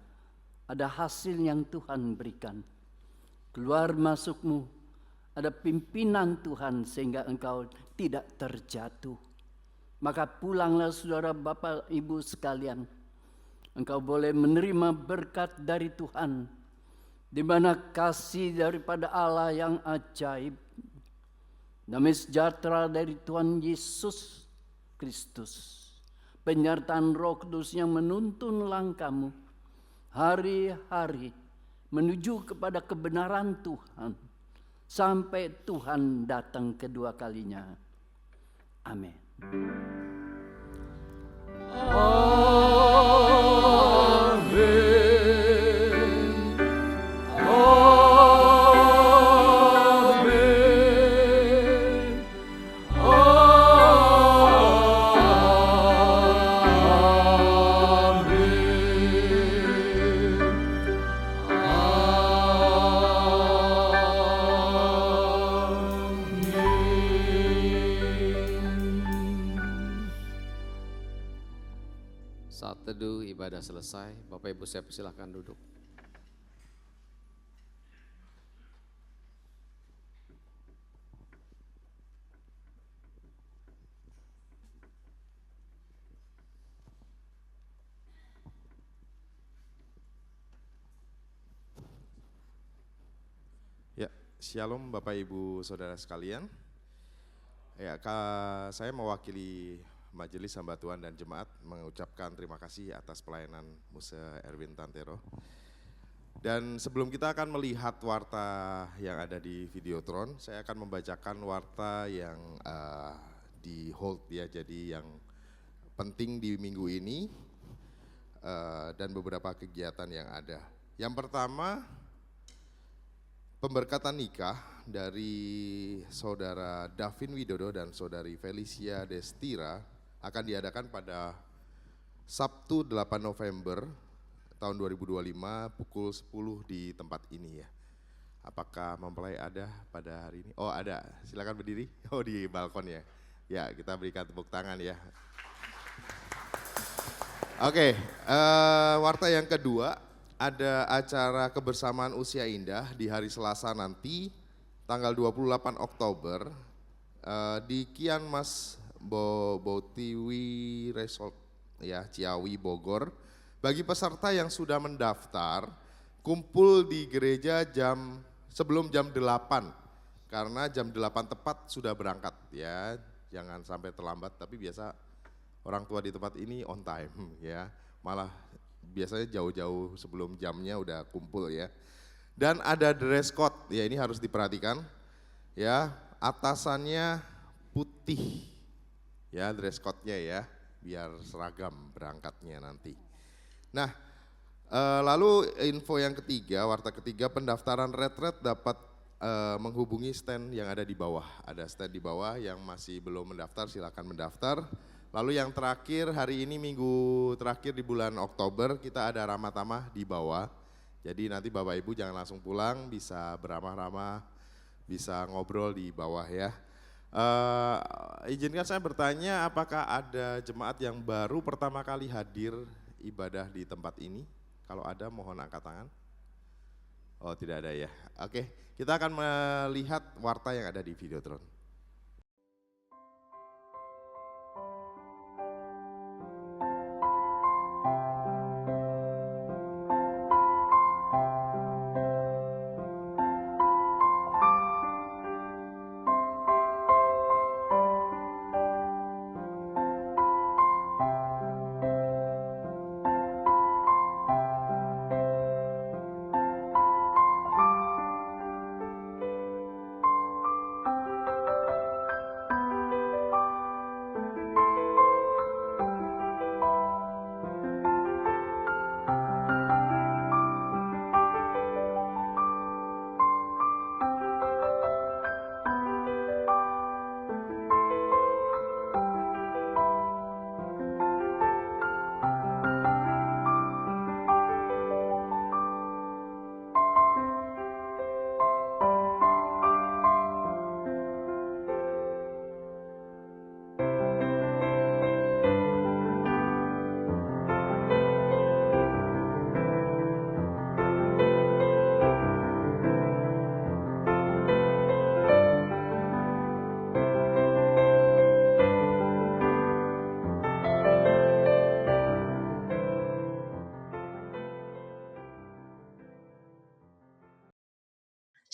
ada hasil yang Tuhan berikan. Keluar masukmu ada pimpinan Tuhan sehingga engkau tidak terjatuh. Maka pulanglah saudara Bapak Ibu sekalian. Engkau boleh menerima berkat dari Tuhan, di mana kasih daripada Allah yang ajaib, damai sejahtera dari Tuhan Yesus Kristus, penyertaan Roh Kudus yang menuntun langkahmu hari-hari menuju kepada kebenaran Tuhan sampai Tuhan datang kedua kalinya. Amin. Saat teduh ibadah selesai, Bapak Ibu saya persilahkan duduk. Ya, Shalom Bapak Ibu Saudara sekalian. Ya, saya mewakili Majelis Hamba Tuhan dan Jemaat mengucapkan terima kasih atas pelayanan Musa Erwin Tantero. Dan sebelum kita akan melihat warta yang ada di Videotron, saya akan membacakan warta yang di hold ya, jadi yang penting di minggu ini dan beberapa kegiatan yang ada. Yang pertama, pemberkatan nikah dari Saudara Davin Widodo dan Saudari Felicia Destira akan diadakan pada Sabtu 8 November tahun 2025 pukul 10 di tempat ini ya. Apakah mempelai ada pada hari ini? Oh ada, silakan berdiri. Oh di balkon ya. Ya kita berikan tepuk tangan ya. Oke, warta yang kedua, ada acara kebersamaan usia indah di hari Selasa nanti tanggal 28 Oktober di Kian Mas Botiwi Resort ya, Ciawi Bogor. Bagi peserta yang sudah mendaftar, kumpul di gereja sebelum jam 8 karena jam 8 tepat sudah berangkat ya. Jangan sampai terlambat, tapi biasa orang tua di tempat ini on time ya. Malah biasanya jauh-jauh sebelum jamnya udah kumpul ya. Dan ada dress code ya, ini harus diperhatikan ya. Atasannya putih ya, dress code-nya ya, biar seragam berangkatnya nanti. Nah, Lalu info yang ketiga, warta ketiga, pendaftaran retret dapat menghubungi stand yang ada di bawah. Ada stand di bawah yang masih belum mendaftar, silakan mendaftar. Lalu yang terakhir, hari ini minggu terakhir di bulan Oktober kita ada ramah tamah di bawah. Jadi nanti Bapak Ibu jangan langsung pulang, bisa beramah-ramah, bisa ngobrol di bawah ya. Izinkan saya bertanya, apakah ada jemaat yang baru pertama kali hadir ibadah di tempat ini? Kalau ada mohon angkat tangan. Oh tidak ada ya. Oke, kita akan melihat warta yang ada di Videotron.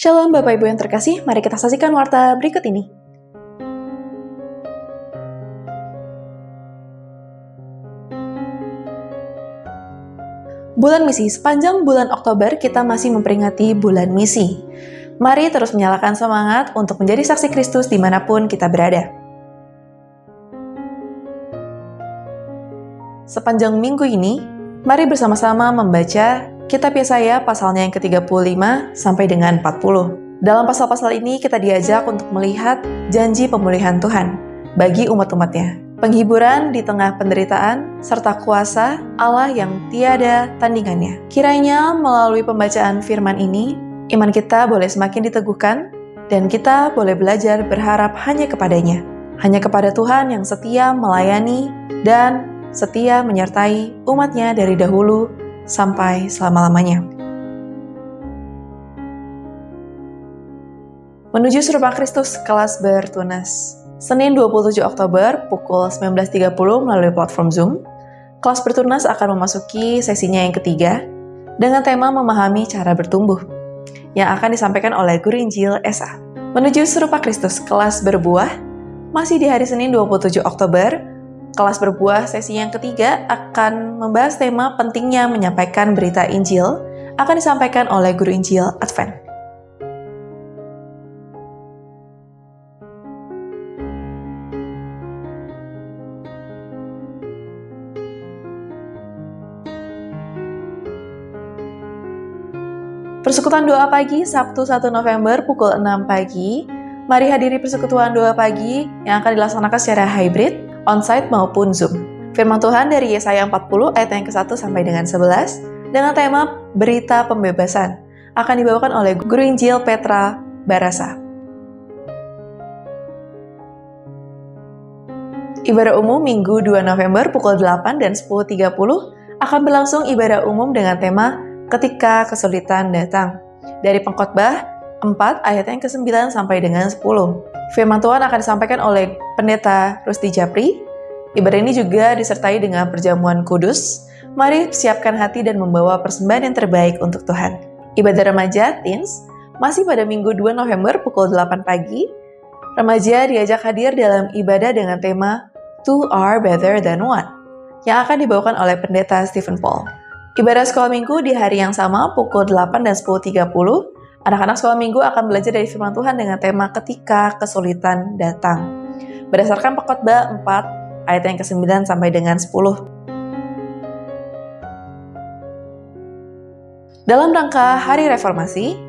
Shalom Bapak Ibu yang terkasih, mari kita saksikan warta berikut ini. Bulan misi, sepanjang bulan Oktober kita masih memperingati bulan misi. Mari terus menyalakan semangat untuk menjadi saksi Kristus dimanapun kita berada. Sepanjang minggu ini, mari bersama-sama membaca Kitab Yesaya pasalnya yang ke-35 sampai dengan 40. Dalam pasal-pasal ini kita diajak untuk melihat janji pemulihan Tuhan bagi umat-umatnya. Penghiburan di tengah penderitaan, serta kuasa Allah yang tiada tandingannya. Kiranya melalui pembacaan firman ini, iman kita boleh semakin diteguhkan, dan kita boleh belajar berharap hanya kepadanya. Hanya kepada Tuhan yang setia melayani dan setia menyertai umatnya dari dahulu sampai selama-lamanya. Menuju serupa Kristus, kelas bertunas. Senin 27 Oktober pukul 19.30 melalui platform Zoom, kelas bertunas akan memasuki sesinya yang ketiga dengan tema memahami cara bertumbuh yang akan disampaikan oleh Guru Injil SA. Menuju serupa Kristus, kelas berbuah, masih di hari Senin 27 Oktober, kelas berbuah sesi yang ketiga akan membahas tema pentingnya menyampaikan berita Injil, akan disampaikan oleh Guru Injil Advent. Persekutuan doa pagi, Sabtu 1 November pukul 6 pagi. Mari hadiri persekutuan doa pagi yang akan dilaksanakan secara hybrid, onsite maupun Zoom. Firman Tuhan dari Yesaya 40 ayat yang ke-1 sampai dengan 11 dengan tema Berita Pembebasan akan dibawakan oleh Guru Injil Petra Barasa. Ibadah umum Minggu 2 November pukul 8 dan 10.30 akan berlangsung ibadah umum dengan tema Ketika Kesulitan Datang dari Pengkhotbah 4 ayat yang ke-9 sampai dengan 10. Firman Tuhan akan disampaikan oleh Pendeta Rusdi Japri. Ibadah ini juga disertai dengan perjamuan kudus. Mari siapkan hati dan membawa persembahan yang terbaik untuk Tuhan. Ibadah remaja Teens masih pada Minggu 2 November pukul 8 pagi. Remaja diajak hadir dalam ibadah dengan tema Two are better than one yang akan dibawakan oleh Pendeta Stephen Paul. Ibadah sekolah minggu di hari yang sama pukul 8 dan 10.30. Anak-anak sekolah minggu akan belajar dari firman Tuhan dengan tema Ketika Kesulitan Datang. Berdasarkan Pengkhotbah 4 ayat yang ke-9 sampai dengan 10. Dalam rangka Hari Reformasi,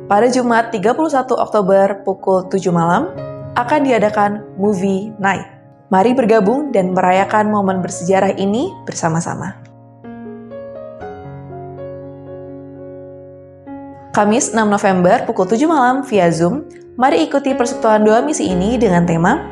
pada Jumat 31 Oktober pukul 7 malam akan diadakan Movie Night. Mari bergabung dan merayakan momen bersejarah ini bersama-sama. Kamis 6 November pukul 7 malam via Zoom, mari ikuti persekutuan doa misi ini dengan tema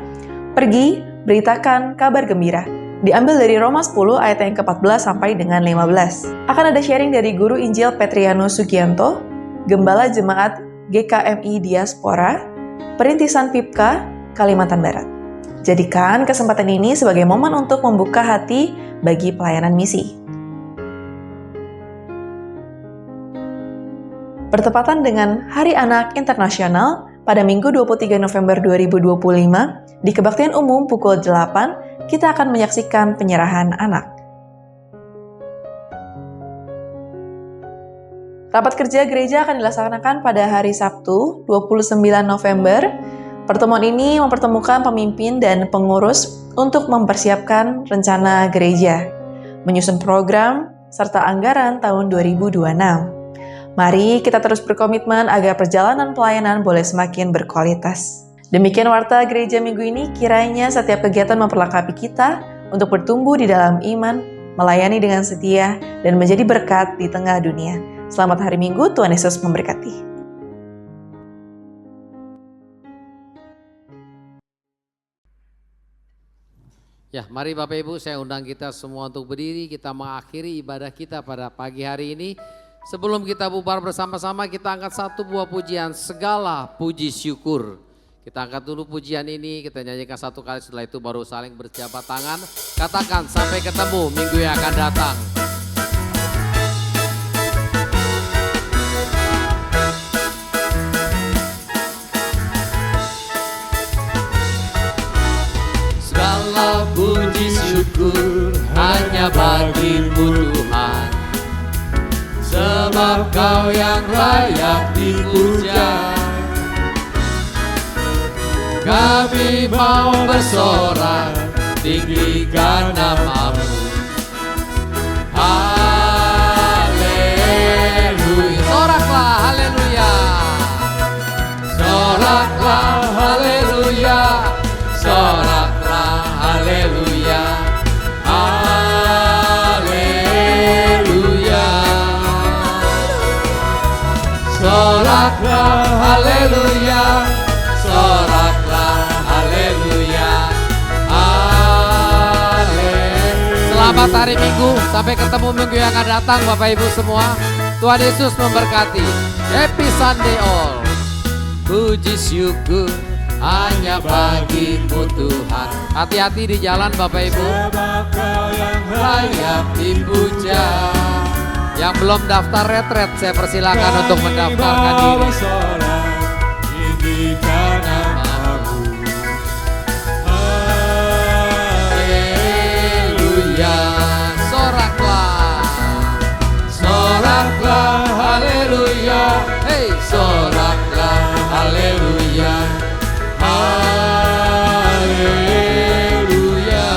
Pergi, Beritakan Kabar Gembira. Diambil dari Roma 10 ayat yang ke-14 sampai dengan 15. Akan ada sharing dari Guru Injil Petrianus Sugianto, Gembala Jemaat GKMI Diaspora, Perintisan PIPKA, Kalimantan Barat. Jadikan kesempatan ini sebagai momen untuk membuka hati bagi pelayanan misi. Bertepatan dengan Hari Anak Internasional pada Minggu 23 November 2025, di Kebaktian Umum pukul 8, kita akan menyaksikan penyerahan anak. Rapat kerja gereja akan dilaksanakan pada hari Sabtu, 29 November. Pertemuan ini mempertemukan pemimpin dan pengurus untuk mempersiapkan rencana gereja, menyusun program, serta anggaran tahun 2026. Mari kita terus berkomitmen agar perjalanan pelayanan boleh semakin berkualitas. Demikian warta gereja minggu ini, kiranya setiap kegiatan memperlengkapi kita untuk bertumbuh di dalam iman, melayani dengan setia, dan menjadi berkat di tengah dunia. Selamat hari Minggu, Tuhan Yesus memberkati. Ya, mari Bapak Ibu, saya undang kita semua untuk berdiri, kita mengakhiri ibadah kita pada pagi hari ini. Sebelum kita bubar bersama-sama, kita angkat satu buah pujian, segala puji syukur. Kita angkat dulu pujian ini, kita nyanyikan satu kali, setelah itu baru saling berjabat tangan. Katakan, sampai ketemu minggu yang akan datang. Segala puji syukur hanya bagi-Mu Tuhan, sebab Kau yang layak dipuja. Kami mau bersorak, tinggikan nama-Mu. Haleluya. Soraklah haleluya. Soraklah haleluya. Soraklah haleluya. Haleluya. Soraklah haleluya. Soraklah haleluya. Selamat hari Minggu, sampai ketemu minggu yang akan datang Bapak Ibu semua. Tuhan Yesus memberkati. Happy Sunday all. Puji syukur hanya bagi-Mu Tuhan. Hati-hati di jalan Bapak Ibu. Sebab Kau yang layak dipuja. Yang belum daftar retret, saya persilakan untuk mendaftarkan diri. Haleluya. Soraklah. Soraklah haleluya. Hey, soraklah haleluya. Haleluya.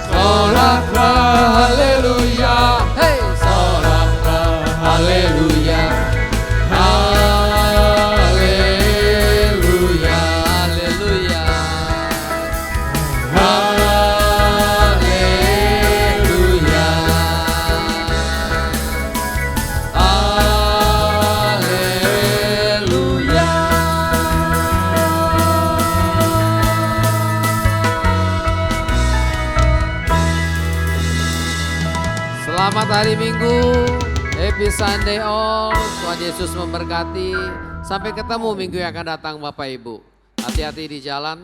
Soraklah haleluya. Hey, soraklah haleluya. Haleluya. Haleluya. Haleluya. Haleluya. Selamat hari Minggu, happy Sunday all. Tuhan Yesus memberkati. Sampai ketemu minggu yang akan datang Bapak Ibu. Hati-hati di jalan.